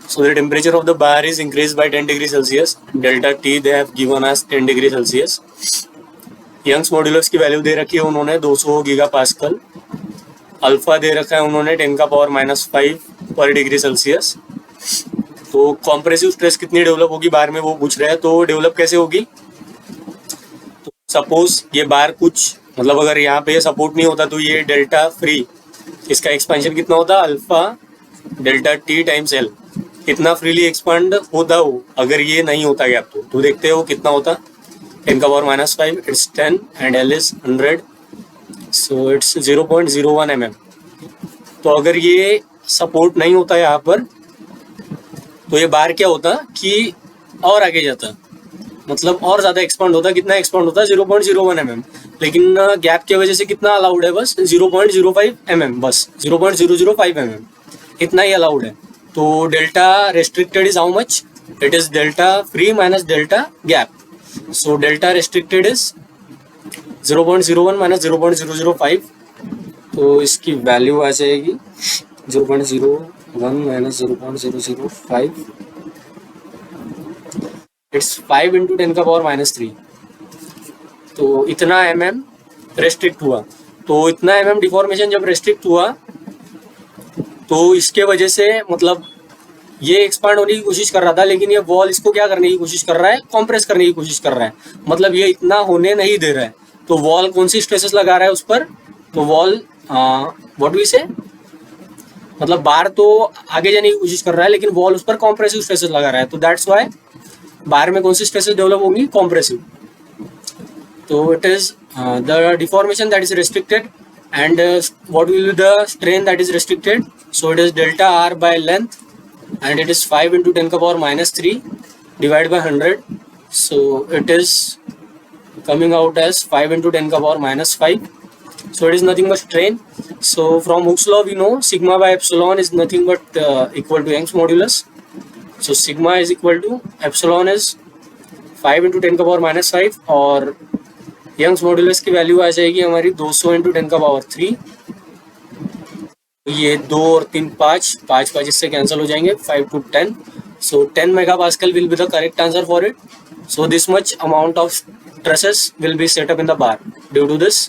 So the temperature of the bar is increased by 10 degrees Celsius. Delta T they have given us 10 degrees Celsius. Young's modulus की value दे रखी है उन्होंने 200 giga pascal. Alpha दे रखा है उन्होंने 10 का power -5 पर डिग्री सेल्सियस. तो कॉम्प्रेसिव स्ट्रेस कितनी डेवलप होगी बार में वो पूछ रहे हैं. तो डेवलप कैसे होगी, तो सपोज ये बार कुछ मतलब अगर यहाँ पे सपोर्ट नहीं होता तो ये डेल्टा फ्री, इसका एक्सपेंशन कितना होता alpha delta T times L, इतना फ्रीली एक्सपांड होता हो. अगर ये नहीं होता गैप तो देखते हो कितना होता 10 का power -5, it's 10 and L is 100, so it's 0.01 mm. तो अगर ये सपोर्ट नहीं होता यहाँ पर तो ये बार क्या होता कि और आगे जाता, मतलब और ज़्यादा एक्सपांड होता. कितना एक्सपांड होता 0.01 mm, लेकिन गैप की वजह से कितना अलाउड है बस 0.05 mm, बस 0.005 mm इतना ही अलाउड है. तो delta restricted is how much, it is delta free minus delta gap. So delta restricted is 0.01 minus 0.005, तो इसकी वैल्यू आ जाएगी 0.01 माइनस 0.005, इट्स 5 इंटू 10 का पावर -3. तो इतना mm रेस्ट्रिक्ट हुआ. तो इतना mm डिफॉर्मेशन जब रेस्ट्रिक्ट हुआ तो इसके वजह से मतलब ये एक्सपांड होने की कोशिश कर रहा था, लेकिन ये वॉल इसको क्या करने की कोशिश कर रहा है, कॉम्प्रेस करने की कोशिश कर रहा है. मतलब ये इतना होने नहीं दे रहा है. तो वॉल कौन सी स्ट्रेसेस लगा रहा है उस पर, तो वॉल व्हाट वी से मतलब बार तो आगे जाने की कोशिश कर रहा है लेकिन वॉल उस पर कॉम्प्रेसिव स्ट्रेसेस लगा रहा है. तो दैट्स वाई बार में कौन सी स्ट्रेसेस डेवलप होंगी, कॉम्प्रेसिव. तो it is the deformation that is restricted and what will be the strain that is restricted. So it is delta R by length and it is 5 into 10 ka power -3 divided by 100. So it is coming out as 5 into 10 ka power -5. So it is nothing but strain. So from Hooke's law we know sigma by epsilon is nothing but equal to Young's modulus. So sigma is equal to epsilon is 5 into 10 का power -5 और Young's modulus की value आ जाएगी हमारी 200 into 10 का power 3. ये 2 और 3 5 इससे कैंसिल हो जाएंगे, 5 to 10. So 10 megapascal will be the correct answer for it. So this much amount of stresses will be set up in the bar due to this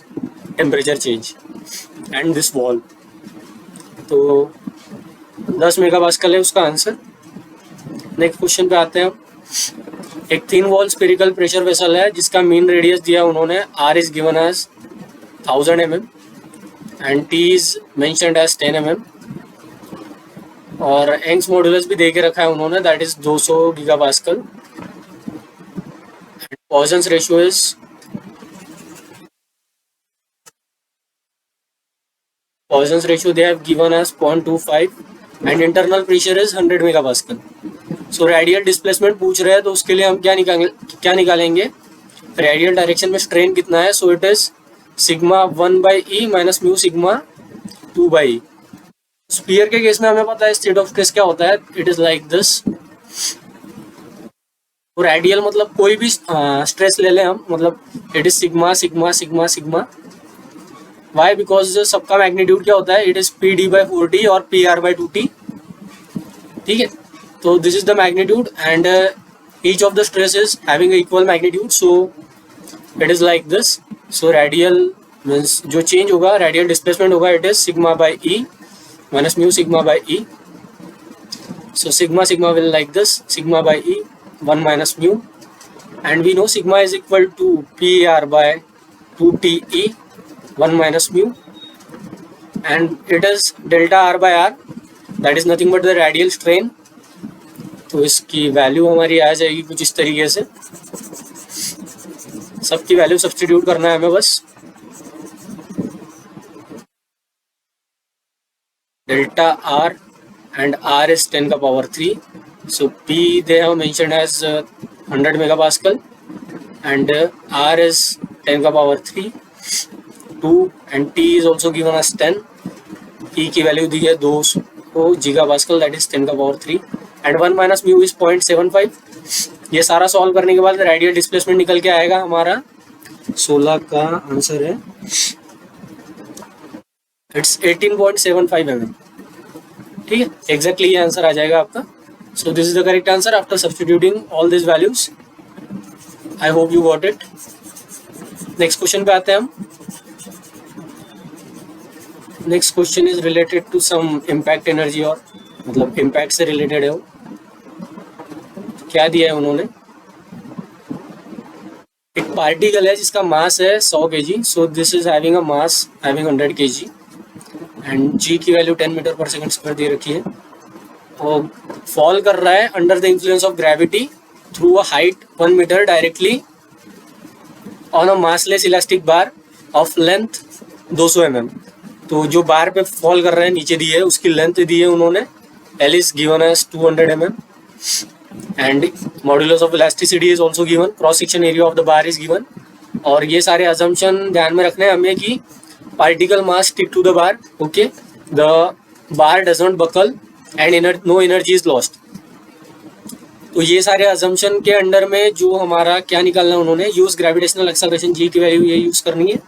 temperature change and this wall. तो 10 megapascal है उसका answer. Next question पे आते हैं. एक thin wall spherical pressure vessel है जिसका mean radius दिया उन्होंने, R is given as 1000 mm and T is mentioned as 10 mm और यंग्स मॉड्यूलस भी दे के रखा है उन्होंने that is 200 giga pascal. Poisson's ratio is they have given as 0.25 and internal pressure is 100 megapascal. So radial displacement पूछ रहे हैं तो उसके लिए हम क्या निकालेंगे, रेडियल डायरेक्शन में स्ट्रेन कितना है. सो it is sigma 1/e minus mu sigma 2/e. Sphere के केस में हमें पता है स्टेट ऑफ स्ट्रेस क्या होता है, इट इज लाइक दिस. तो रेडियल मतलब कोई भी स्ट्रेस ले लें हम, मतलब it is sigma sigma sigma sigma. Why? Because सबका मैग्नीट्यूड क्या होता है, it is P D by 4t और पी आर बाई 2t। ठीक है, तो this is the magnitude and each of the stress is having equal magnitude, so it is like this. So radial means जो change होगा, radial displacement होगा, it is sigma by E minus mu sigma by E. So sigma will like this, sigma by E 1 minus mu, and we know sigma is equal to PR by 2TE 1 minus mu, and it is delta R by R, that is nothing but the radial strain। तो इसकी value हमारी आ जाएगी कुछ इस तरीके से, सबकी value substitute करना है हमें बस। Delta R and R is 10 का power 3, so P they have mentioned as 100 megapascal and R is 10 का power 3 2 and T is also given as 10। E की वैल्यू दी है 200 gigapascal, that is 10 का power 3 and 1 minus mu is 0.75। ये सारा solve करने के बाद रेडियल डिस्प्लेसमेंट निकल के आएगा हमारा 16 का आंसर है, इट्स 18.75 mm। ठीक है, एग्जैक्टली ये आंसर आ जाएगा आपका। So this is the correct answer after substituting all this values. I hope you got it. Next question पे आते हैं हम। Next question is related to some impact energy, और मतलब इम्पैक्ट से रिलेटेड है वो। क्या दिया है उन्होंने, एक पार्टिकल है जिसका मास है 100 kg, so this is having a mass having 100 kg and g की वैल्यू 10 मीटर पर सेकंड स्क्वायर दे रखी है, और फॉल कर रहा है under the influence of gravity through a height 1 meter directly on a massless elastic bar of length 200 mm। तो जो बार पे फॉल कर रहा है नीचे दी है, उसकी लेंथ दी है उन्होंने, L is given as 200 mm and modulus of elasticity is also given, cross section area of the bar is given. और ये सारे अजम्पशन ध्यान में रखने हैं हमें कि particle mass stick to the bar, okay, the bar does not buckle and no energy is lost। तो ये सारे assumption के अंडर में जो हमारा क्या निकालना है उन्होंने, यूज ग्रेविटेशनल एक्सेलरेशन g की वैल्यू ये यूज करनी है,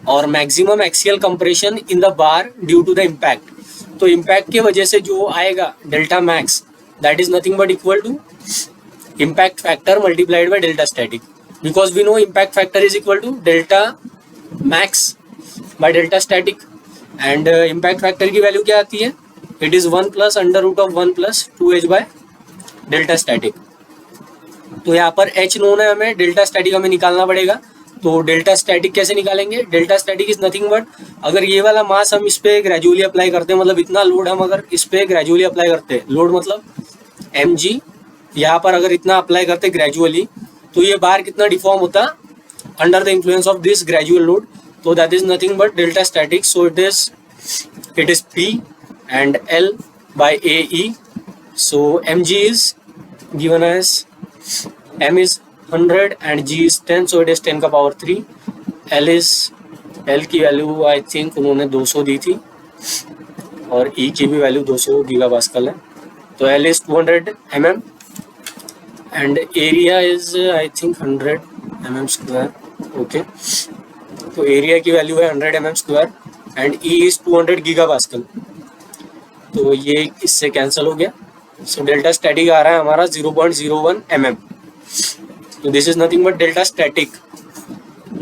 और maximum axial compression in the bar due to the impact. तो इम्पैक्ट की वजह से जो आएगा delta max, that is nothing but equal to impact factor multiplied by delta static, because we know impact factor is equal to delta max by delta static and impact factor की value क्या आती है, it is 1 plus under root of 1 plus 2h by delta static. तो यहाँ पर h known है, हमें delta static हमें निकालना पड़ेगा। तो डेल्टा स्टैटिक कैसे निकालेंगे, delta static is nothing but, अगर ये वाला मास हम इस पे ग्रेजुअली अप्लाई करते हैं, मतलब इतना लोड हम अगर इस पे ग्रेजुअली अप्लाई करते हैं, लोड मतलब mg, यहाँ पर अगर इतना अप्लाई करते ग्रेजुअली, तो ये बार कितना डिफॉर्म होता under the influence of this gradual load, तो that is nothing but delta static. So it is P and L by AE। so mg is given as, m is 100 and g is 10, so it is 10 का power 3। L की value I think उन्होंने 200 दी थी, और E की भी value 200 gigapascal है। तो L is 200 mm and area is I think 100 mm square, okay. तो एरिया की वैल्यू है 100 mm square and E is 200 gigapascal, तो ये इससे कैंसिल हो गया। सो डेल्टा स्टैटिक आ रहा है हमारा 0.01 mm। तो this is nothing but delta static.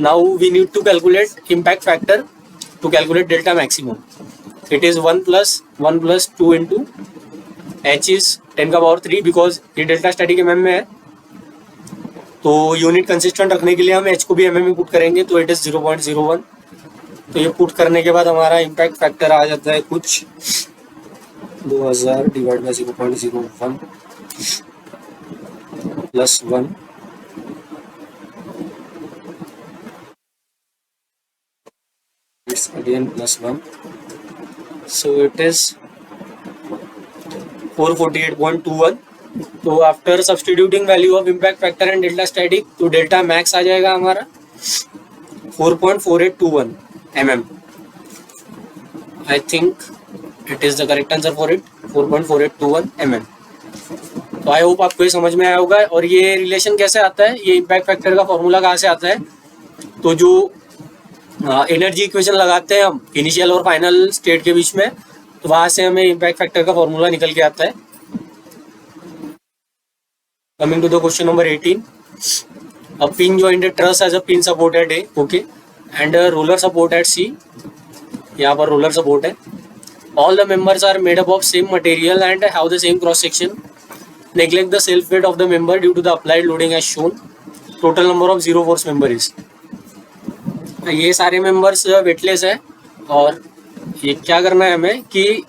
Now we need to calculate impact factor to calculate delta maximum. It is 1 plus 2 into h is 10 का पावर 3, बिकॉज ये डेल्टा स्टैटिक mm में है, तो यूनिट कंसिस्टेंट रखने के लिए हम h को भी mm में पुट करेंगे, तो इट इज 0.01। तो ये पुट करने के बाद हमारा इम्पैक्ट फैक्टर आ जाता है कुछ 2000 divide by 0.01 plus 1 it's again plus 1, so it is 448.21। तो after substituting value of impact factor and delta static, तो डेल्टा मैक्स आ जाएगा हमारा 4.4821 mm। I think it is the correct answer for it, 4.4821 mm। तो I hope आपको ये समझ में आया होगा। और ये रिलेशन कैसे आता है, ये इम्पैक्ट फैक्टर का फॉर्मूला कहाँ से आता है, तो जो एनर्जी इक्वेशन लगाते हैं हम इनिशियल और फाइनल स्टेट के बीच में, तो वहाँ से हमें इम्पैक्ट फैक्टर का फॉर्मूला निकल के आता है। Coming to the question number 18, a pin joined truss has a pin support at A, okay, and a roller support at C. यहाँ पर roller support है। All the members are made up of same material and have the same cross section. Neglect the self weight of the member due to the applied loading as shown. Total number of zero force member is. ये सारे members weightless है और ये क्या करना है हमें कि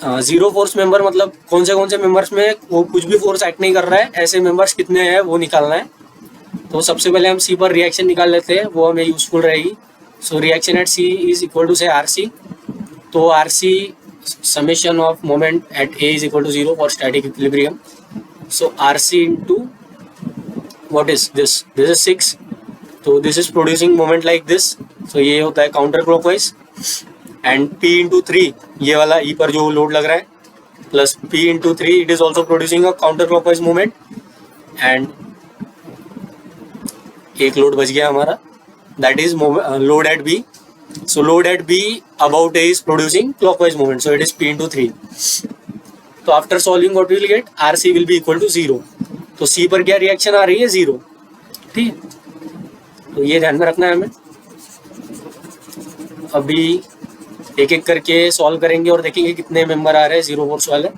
जीरो फोर्स मेंबर मतलब कौन से मेंबर्स में वो कुछ भी फोर्स एक्ट नहीं कर रहा है, ऐसे मेंबर्स कितने हैं वो निकालना है। तो सबसे पहले हम सी पर रिएक्शन निकाल लेते हैं, वो हमें यूजफुल रहेगी। So reaction at C is equal to say R C. तो R C summation of moment at A is equal to 0 for static equilibrium. So R C into what is this is 6। तो this is producing moment like this. So ये होता है counter clockwise. And P into 3 ये वाला ई पर जो load लग रहा है plus P into 3 it is also producing a counter clockwise movement. And एक लोड बच गया हमारा, that is load at B. So load at B about A is producing clockwise movement, so it is P into 3. तो after solving what will get, RC will be equal to 0. तो C पर क्या reaction आ रही है, 0, ठीक है। तो ये ध्यान में रखना है हमें। अभी एक एक करके सॉल्व करेंगे और देखेंगे कितने मेंबर आ रहे हैं जीरो फोर्स वाले।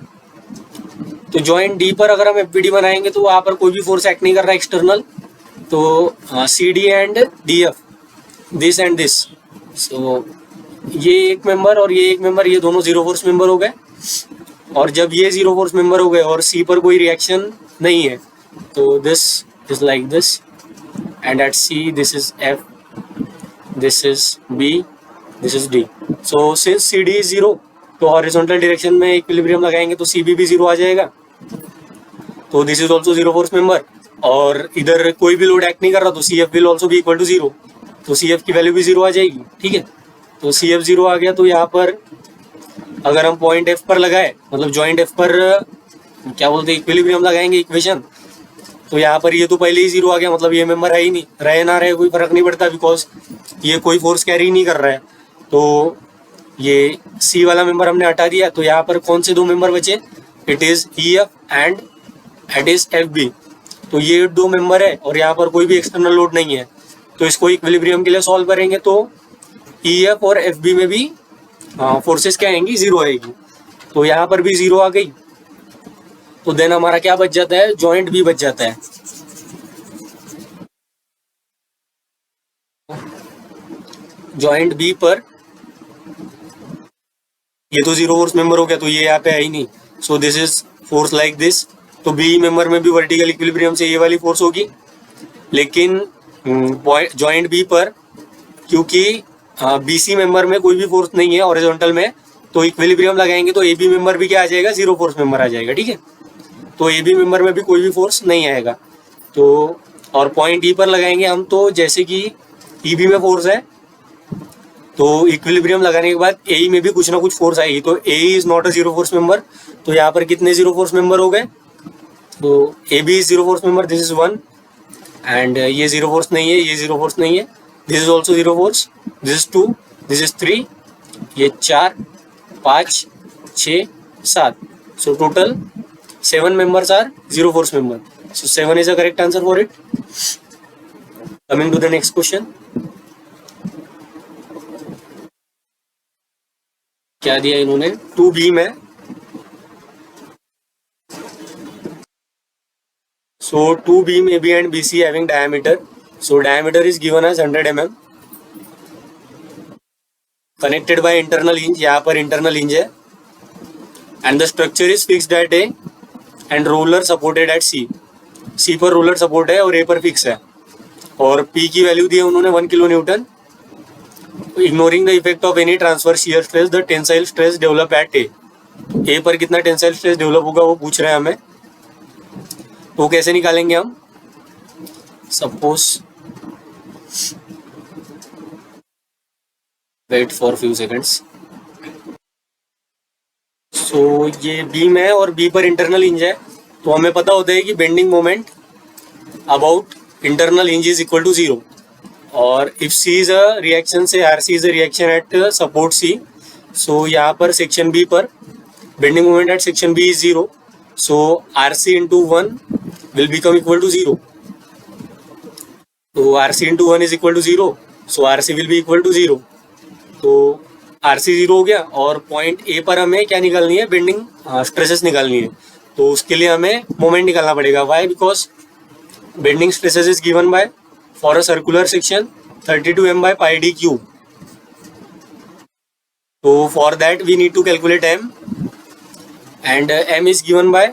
तो जॉइंट डी पर अगर हम एफबीडी बनाएंगे तो वहाँ पर कोई भी फोर्स एक्ट नहीं कर रहा है एक्सटर्नल। तो C D and D F, this and this, so ये एक मेंबर और ये एक मेंबर, ये दोनों जीरो फोर्स मेंबर हो गए। और जब ये जीरो फोर्स मेंबर हो गए और सी पर कोई रिएक्शन नहीं है तो this is like this and at C this is F, this is B, this is D. So since C D is 0 तो हॉरिजॉन्टल डायरेक्शन में इक्विलिब्रियम लगाएंगे तो सी बी भी 0 आ जाएगा। तो this is also zero force member. और इधर कोई भी लोड एक्ट नहीं कर रहा तो सी एफ विल ऑल्सो भी इक्वल टू 0। तो सी एफ की वैल्यू भी 0 आ जाएगी, ठीक है। तो सी एफ 0 आ गया। तो यहाँ पर अगर हम पॉइंट एफ पर लगाए, मतलब जॉइंट एफ पर क्या बोलते हैं इक्विलिब्रियम लगाएंगे इक्वेशन, तो यहाँ पर ये तो पहले ही 0 आ गया, मतलब ये मेंबर है ही नहीं, रहे ना रहे कोई फर्क नहीं पड़ता बिकॉज ये कोई फोर्स कैरी नहीं कर रहा है। तो ये सी वाला मेंबर हमने हटा दिया। तो यहाँ पर कौन से दो मेंबर बचे, it is E F and it is F B. तो ये दो मेंबर है और यहाँ पर कोई भी एक्सटर्नल लोड नहीं है। तो इसको इक्विलिब्रियम के लिए सॉल्व करेंगे तो ई एफ और एफ बी में भी फोर्सेस क्या आएंगी, 0 आएगी। तो यहाँ पर भी 0 आ गई। तो देन हमारा क्या बच जाता है, जॉइंट बी बच जाता है। जॉइंट बी पर ये तो जीरो फोर्स मेंबर हो गया तो ये यहाँ पे है ही नहीं। सो this is force like this. तो बी मेंबर में भी वर्टिकल इक्विलिब्रियम से ये वाली फोर्स होगी। लेकिन जॉइंट बी पर क्योंकि बीसी मेंबर में कोई भी फोर्स नहीं है हॉरिजॉन्टल में, तो इक्विलिब्रियम लगाएंगे तो ए बी मेंबर भी क्या आ जाएगा, जीरो फोर्स मेंबर आ जाएगा, ठीक है। तो ए बी मेंबर में भी कोई भी फोर्स नहीं आएगा। तो और पॉइंट ई पर लगाएंगे हम, तो जैसे कि ई बी में फोर्स है तो इक्विलिब्रियम लगाने के बाद ए में भी कुछ ना कुछ फोर्स आएगी। तो A is not a zero force member. तो यहाँ पर कितने जीरो फोर्स मेंबर हो गए, तो A B is zero force member, this is 1 and ये जीरो फोर्स नहीं है, ये जीरो फोर्स नहीं है, this is also zero force, this is 2, this is 3, ये 4, 5, 6, 7। So total 7 members are zero force member. So 7 is the correct answer for it. Coming to the next question. क्या दिया इन्होंने, 2 beam है। So 2 beam AB and BC having diameter. So diameter is given as 100 mm. Connected by internal hinge. यहाँ पर internal hinge है। And the structure is fixed at A. And roller supported at C. C पर roller support है और ए पर fix है। और P की वैल्यू दी है उन्होंने 1 kilo newton. Ignoring the effect of any transfer shear stress the tensile stress develop at A. A पर कितना टेंसाइल स्ट्रेस डेवलप होगा वो पूछ रहे हैं हमें। तो कैसे निकालेंगे हम, suppose wait for few seconds. So ये बीम है और बी पर इंटरनल हिंज है। तो हमें पता होता है कि bending moment about internal hinge is equal to 0, और if C is a reaction say R C is a reaction at support C, so यहाँ पर सेक्शन बी पर bending moment at section B is 0, so R C into 1 will become equal to 0. तो R C into 1 is equal to 0, so R C will be equal to 0. तो R सी 0 हो गया, और point A पर हमें क्या निकालनी है, बेंडिंग स्ट्रेसेस निकालनी है. तो उसके लिए हमें मोमेंट निकालना पड़ेगा. Why? Because bending stresses is given by for a circular section 32 m by pi d cube. So for that we need to calculate m, and m is given by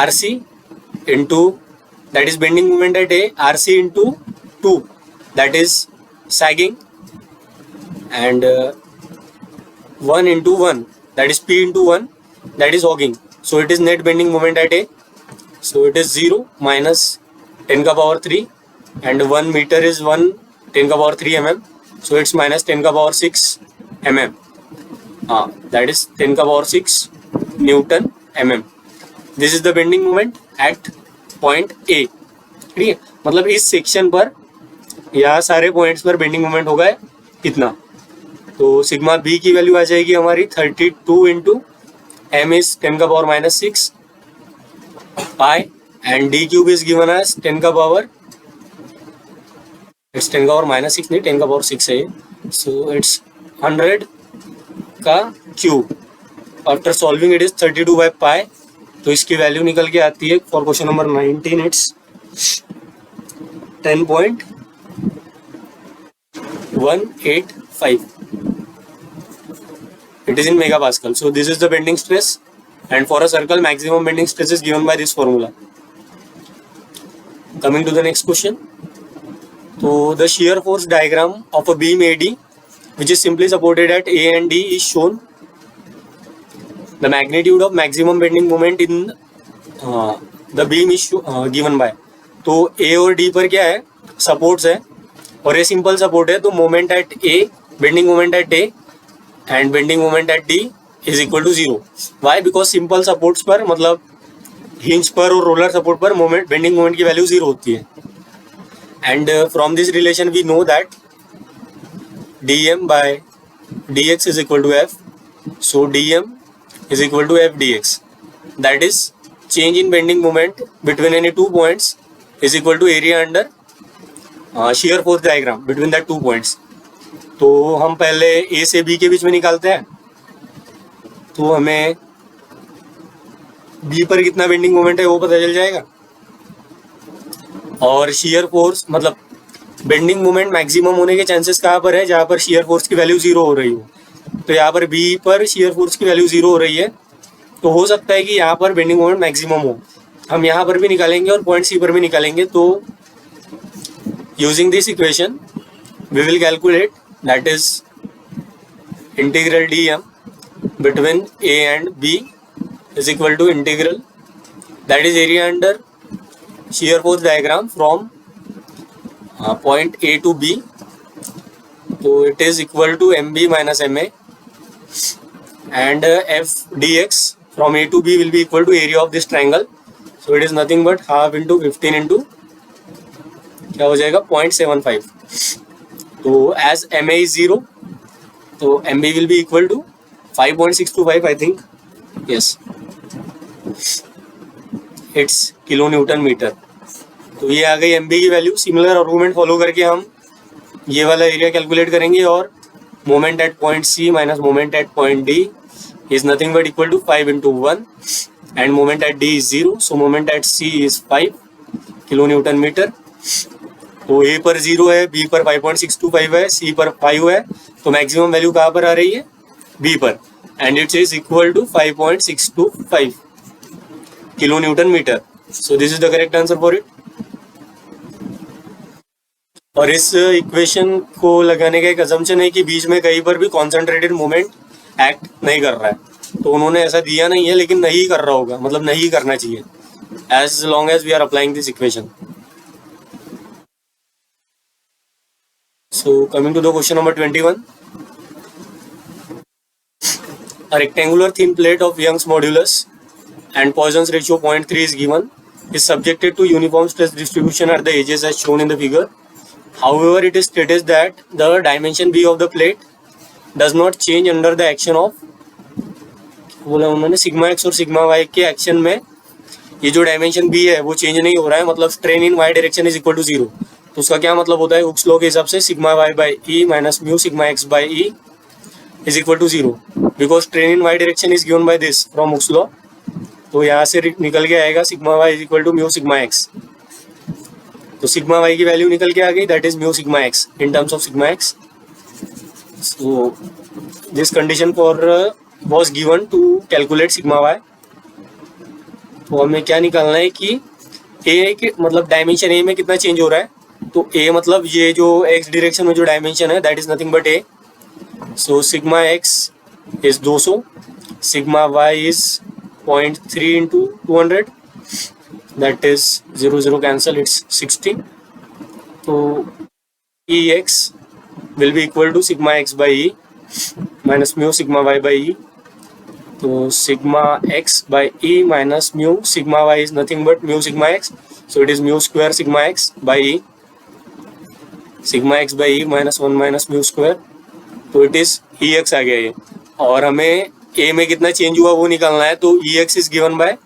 rc into, that is bending moment at A, rc into 2, that is sagging, and 1 into 1, that is p into 1, that is hogging. So it is net bending moment at A. So it is 0 minus 10 ka power 3, and 1 meter is 1 10 ka power 3 mm, so it's minus 10 ka power 6 mm. That is 10 ka power 6 Newton mm. This is the bending moment at point A. ठीक है, मतलब इस section पर यहाँ सारे points पर bending moment होगा कितना. तो सिग्मा बी की वैल्यू आ जाएगी हमारी 32 इंटू एम इज 10 का power minus 6 pi, and D cube is given as 10 का पावर, इट्स 10 का पावर माइनस 6 नहीं, 10 का पावर 6 है. सो इट्स 100 का cube. After solving it is 32 by pi. तो इसकी वैल्यू निकल के आती है for question number 19, it's 10.185. It is in megapascal. So this is the bending stress, and for a circle maximum bending stress is given by this formula. Coming to the next question. So the shear force diagram of a beam AD which is simply supported at A and D is shown. The magnitude of maximum bending moment in the beam is given by. तो A और D पर क्या है, supports है, और ये simple support है. तो moment at A, bending moment at A and bending moment at D is equal to 0. Why? Because simple supports पर, मतलब हिंज पर और रोलर सपोर्ट पर मोमेंट, बेंडिंग मोमेंट की वैल्यू 0 होती है. And from this relation we know that dm by dx is equal to f. So dm is equal to f dx. That is change in bending moment between any 2 points is equal to area under shear force diagram between that 2 points. तो हम पहले A से B के बीच में निकालते हैं. तो हमें B पर कितना बेंडिंग मोमेंट है वो पता चल जाएगा, और shear force, मतलब बेंडिंग मोमेंट मैक्सिमम होने के चांसेस कहाँ पर है, जहाँ पर शियर फोर्स की वैल्यू 0 हो रही हो. तो यहाँ पर बी पर शियर फोर्स की वैल्यू 0 हो रही है, तो हो सकता है कि यहाँ पर बेंडिंग मोमेंट मैक्सिमम हो. हम यहाँ पर भी निकालेंगे और पॉइंट सी पर भी निकालेंगे. तो using this equation we will calculate, that is integral D M between A and B is equal to integral, that is area under shear force diagram from point A to B. So it is equal to MB minus MA, and F dx from A to B will be equal to area of this triangle. So it is nothing but half into 15 into क्या हो जाएगा 0.75. तो as MA is 0, तो MB will be equal to 5.625 I think. Yes, it's kilonewton meter. तो ये आ गई MB की value. Similar argument follow करके हम ये वाला एरिया कैलकुलेट करेंगे, और moment at point C minus moment at point D is nothing but equal to 5 into 1, and moment at D is 0. So moment at C is 5 kilo newton metre. तो A पर 0 है, B पर 5.625 है, C पर 5 है. तो maximum value कहाँ पर आ रही है, B पर, and it is equal to 5.625 kilo newton metre. So this is the correct answer for it. और इस इक्वेशन को लगाने का एक अजम्पशन है कि बीच में कहीं पर भी कॉन्सेंट्रेटेड मोमेंट एक्ट नहीं कर रहा है. तो उन्होंने ऐसा दिया नहीं है, लेकिन नहीं कर रहा होगा, मतलब नहीं करना चाहिए, as long as we are applying this equation. So coming to the question number 21. A rectangular thin plate of Young's modulus and Poisson's ratio 0.3 is given, is subjected to uniform stress distribution at the edges as shown in the figure. However, it is stated that the dimension B of the plate does not change under the action of, बोला उन्होंने, sigma x और sigma Y के action में ये जो dimension B है वो change नहीं हो रहा है, मतलब strain in Y direction is equal to 0। तो उसका क्या मतलब होता है, हुक्स लॉ के हिसाब से sigma Y by E minus mu sigma X by E is equal to 0, because strain in Y direction is given by this from Hooke's law. तो यहाँ से निकल के आएगा sigma Y is equal to mu sigma X. तो sigma Y की value निकल के आ गई, that is mu sigma X in terms of sigma X. So this condition for was given to calculate sigma y। तो हमें क्या निकालना है कि a के मतलब डायमेंशन a में कितना चेंज हो रहा है। तो a मतलब ये जो x डायरेक्शन में जो डायमेंशन है that is nothing but a। So sigma x is 200, sigma y is 0.3 into 200, that is 0 0 cancel, it's 60। तो ex will be equal to sigma x by E minus mu sigma y by E. तो sigma x by E minus mu sigma y is nothing but mu sigma x, so it is mu square sigma x by E, sigma x by E minus 1 minus mu square. तो it is E x आ गया ये, और हमें a में कितना change हुआ वो निकालना है। तो E X is given by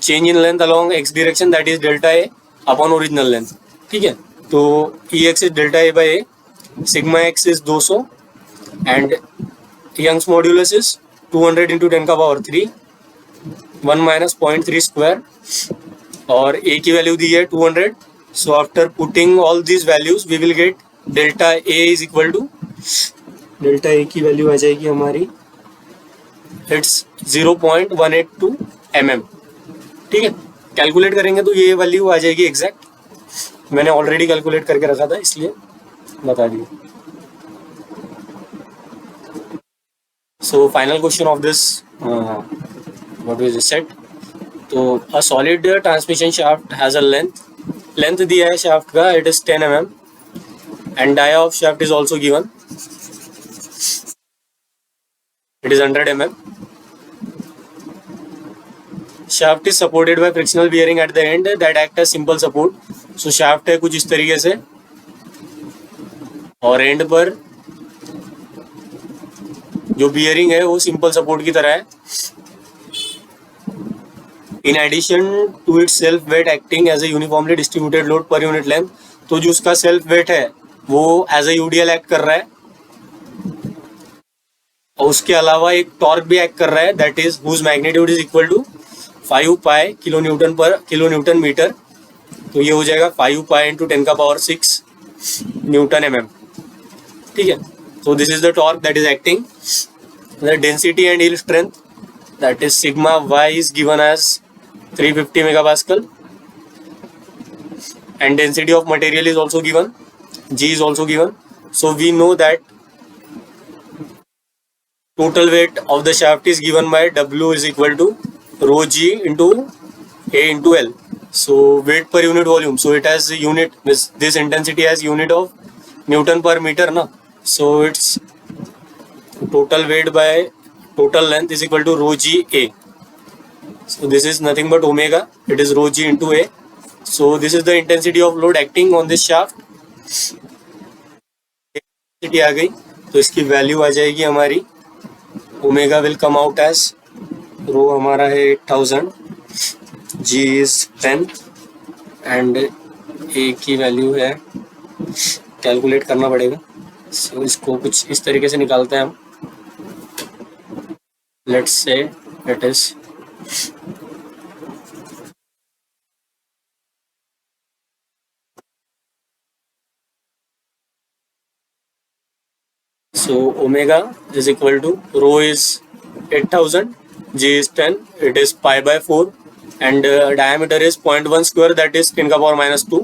change in length along x direction that is delta A upon original length, ठीक है। तो E X is delta A by A, sigma x is 200 and Young's modulus is 200 into 10 का power 3, 1 minus 0.3 square, और a की value दी है 200। So after putting all these values we will get delta a is equal to, delta a की value आ जाएगी हमारी, it's 0.182 mm, ठीक है। कैलकुलेट करेंगे तो ये वैल्यू आ जाएगी एग्जैक्ट, मैंने ऑलरेडी कैलकुलेट करके रखा था इसलिए बता दिया। So final question of this, what we just said, तो a solid transmission shaft has a length दिया है shaft का, it is 10 mm and dia of shaft is also given, it is 100 mm। shaft is supported by frictional bearing at the end that act as simple support। so shaft है कुछ इस तरीके से, और and पर जो bearing है वो सिंपल सपोर्ट की तरह है। In addition to its self weight acting as a uniformly distributed load per unit length, तो जो उसका सेल्फ वेट है वो एज ए यूडीएल एक्ट कर रहा है, और उसके अलावा एक टॉर्क भी एक्ट कर रहा है that is whose magnitude is equal to 5 pi kilo newton per kilo newton metre. तो ये हो जाएगा 5 पाई इंटू 10 का पावर 6 न्यूटन mm, ठीक है। So this is the torque that is acting. The density and yield strength, that is sigma y, is given as 350 megapascal, and density of material is also given, G is also given. So we know that total weight of the shaft is given by W is equal to rho G into A into L. So weight per unit volume, so it has unit, this intensity has unit of Newton per meter, na? So it's total weight by total length is equal to rho g a. So this is nothing but omega, it is rho g into a. So this is the intensity of load acting on this shaft। intensity आ गई तो इसकी value आ जाएगी हमारी, omega will come out as, rho हमारा है 8000, g is 10 and a की value है, कैलकुलेट करना पड़ेगा। सो इसको कुछ इस तरीके से निकालते हैं हम, let's say it is so omega is equal to rho is 8000, g is 10, it is pi by 4 and diameter is 0.1 square, that is 10 ka power minus 2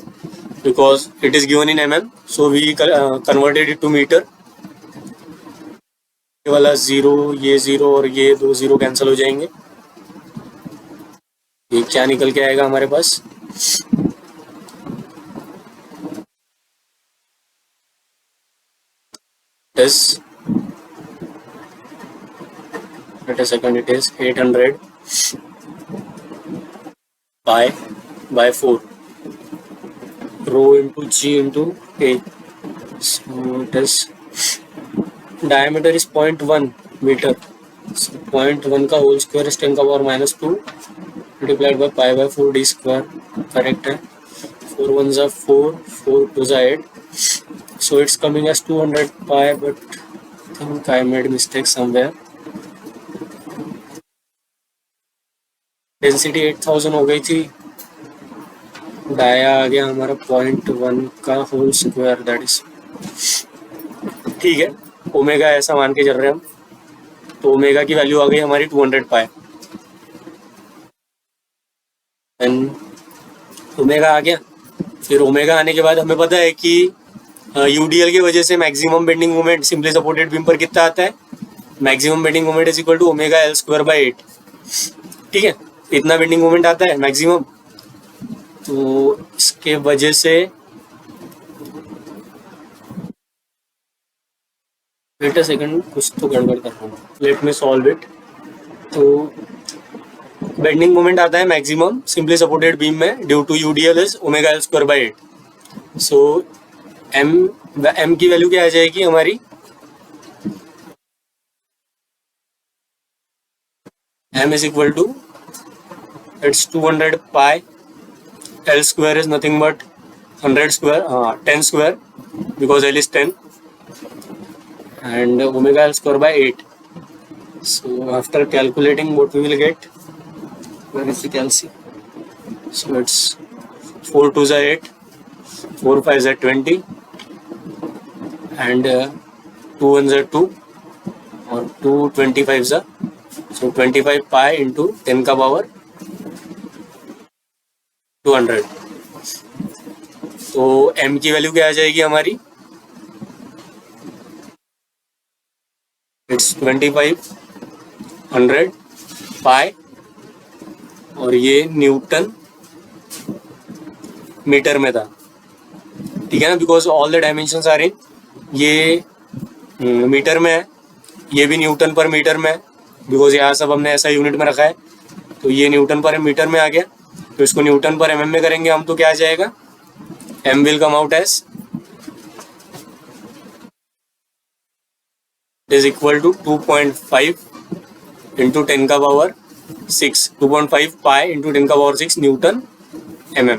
because it is given in mm, so we converted it to meter। ये वाला 0, ये 0 और ये 2 0 cancel हो जाएंगे, ये क्या निकल के आएगा हमारे पास, is wait a second, it is 800 pi by 4 rho into G into A. So it is diameter is 0.1 meter. So 0.1 का होल स्क्वायर is 10 का power -2 multiplied by pi by 4 d square. Correct है. 4 ones are 4, 4 2s are 8. So it's coming as 200 pi, but I think I made mistake somewhere. Density 8000 हो गई थी. Dia आ गया हमारा 0.1 का whole square, that is ठीक है. ओमेगा ऐसा मान के चल रहे हैं हम. तो ओमेगा की वैल्यू आ गई हमारी 200 पाई. एंड ओमेगा आ गया. फिर ओमेगा आने के बाद हमें पता है कि यूडीएल की वजह से maximum bending moment simply supported beam पर कितना आता है. Maximum bending moment is equal to omega L square by 8. ठीक है, इतना बेंडिंग मोमेंट आता है मैक्सिमम. तो इसके वजह से वेट अ सेकंड, कुछ तो गड़बड़ कर रहा हूँ. Let me solve it. तो बेंडिंग मोमेंट आता है मैक्सिमम सिंपली सपोर्टेड बीम में due to UDL is omega L square by 8. So M की वैल्यू क्या आ जाएगी हमारी. M is equal to its 200 pi. L square is nothing but 100 square, 10 square, because L is 10, and omega L square by 8. So after calculating, what we will get, where is the calci? So it's 4 2s are 8, 4 5s are 20, and 2 1s are 2, or 2 25s are, so 25 pi into 10 का power 200. तो m की value क्या आ जाएगी हमारी. It's 2500 पाई, और ये Newton metre में था. ठीक है ना, because all the dimensions are in. ये मीटर में है, ये भी न्यूटन पर मीटर में है, बिकॉज यहाँ सब हमने ऐसा यूनिट में रखा है. तो ये न्यूटन पर मीटर में आ गया. तो इसको न्यूटन पर एमएम में करेंगे हम, तो क्या आ जाएगा. M will come out as is equal to 2.5 into 10 का पावर 6, 2.5 पाई इंटू 10 का power 6 newton MM.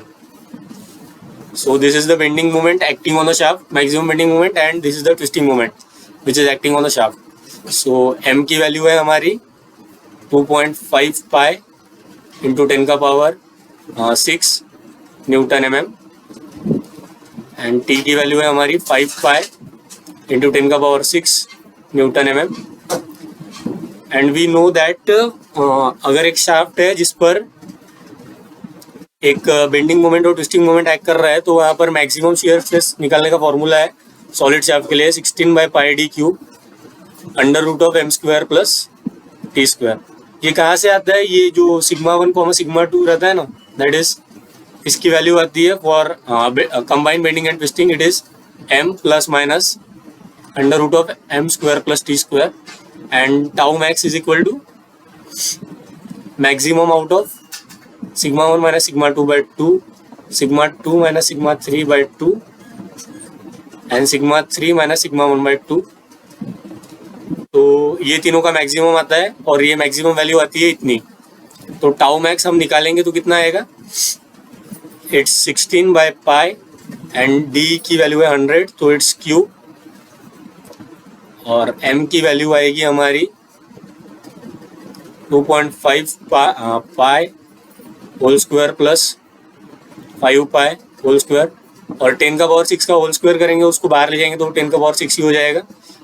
So this is the bending moment acting on the shaft, maximum bending moment, and this is the twisting moment which is acting on the shaft. So M की value है हमारी 2.5 pi into 10 का power 6 newton MM, and T की value है हमारी 5 pi into 10 का power 6 newton MM. And we know that अगर एक शाफ्ट है जिस पर एक बेंडिंग मोमेंट और ट्विस्टिंग मोमेंट एक्ट कर रहा है, तो वहाँ पर मैक्सिमम शियर स्ट्रेस निकालने का फॉर्मूला है सॉलिड शाफ्ट के लिए 16 by pi D cube under root of M square plus T square. ये कहाँ से आता है. ये जो सिग्मा 1 को सिग्मा 2 रहता है ना, दैट इज इसकी वैल्यू आती है for combined bending and twisting. It is m plus minus under root of M square plus T square, and tau max is equal to maximum out of sigma 1 minus sigma 2 by 2, sigma 2 minus sigma 3 by 2, and sigma 3 minus sigma 1 by 2. तो ये तीनों का maximum आता है, और ये maximum value आती है इतनी. तो टाउ मैक्स हम निकालेंगे तो कितना आएगा. It's 16 by pi, and D की वैल्यू है 100, तो इट्स क्यूब, और एम की वैल्यू आएगी हमारी 2.5 पाई होल स्क्वायर प्लस 5 पाई होल स्क्वायर, और 10 का पावर 6 का होल स्क्वायर करेंगे, उसको बाहर ले जाएंगे तो 10 का पावर 6 ही हो जाएगा.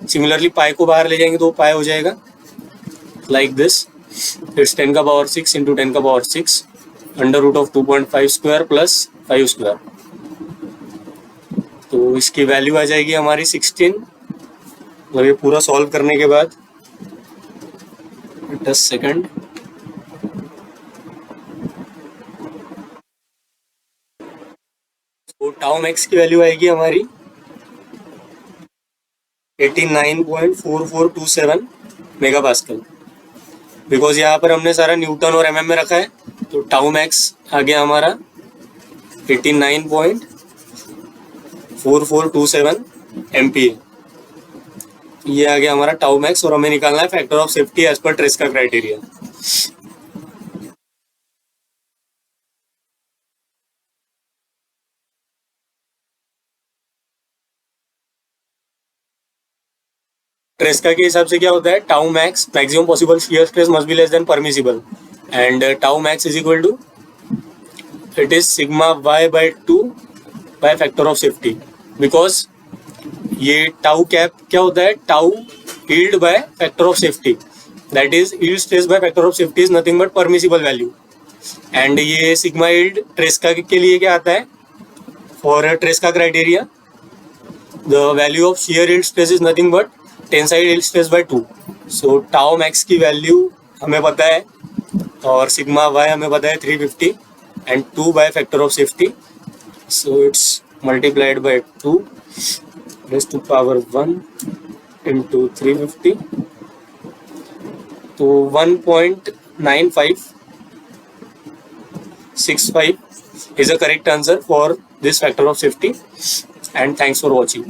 सिमिलरली पाई को बाहर ले जाएंगे तो पाई हो जाएगा लाइक दिस. इट्स 10 का पावर 6 इंटू 10 का power 6 under root of 2.5 square plus 5 square. तो इसकी वैल्यू आ जाएगी हमारी 16. मतलब ये पूरा सॉल्व करने के बाद 10 सेकंड. तो टाउ मैक्स की वैल्यू आएगी हमारी 89.4427 मेगा पास्कल, बिकॉज यहाँ पर हमने सारा न्यूटन और एमएम में रखा है. तो टाउ मैक्स आ गया हमारा 89.4427 MPa, ये आ गया हमारा टाउ मैक्स। और हमें निकालना है factor of safety as per ट्रेस्का criteria. ट्रेस्का के हिसाब से क्या होता है, tau max maximum possible shear stress must be less than permissible, and tau max is equal to it is sigma y by 2 by factor of safety. Because ये tau cap क्या होता है, tau yield by factor of safety, that is yield stress by factor of safety is nothing but permissible value. And ये sigma yield Tresca के लिए क्या आता है, for Tresca criteria the value of shear yield stress is nothing but tensile yield stress bye 2। So tau max की value हमें पता है और सिग्मा y हमें पता है 350 and 2 by factor of safety, so it's multiplied by 2 raise to power 1 into 350, तो 1.9565 is a correct answer for this factor of safety, and thanks for watching.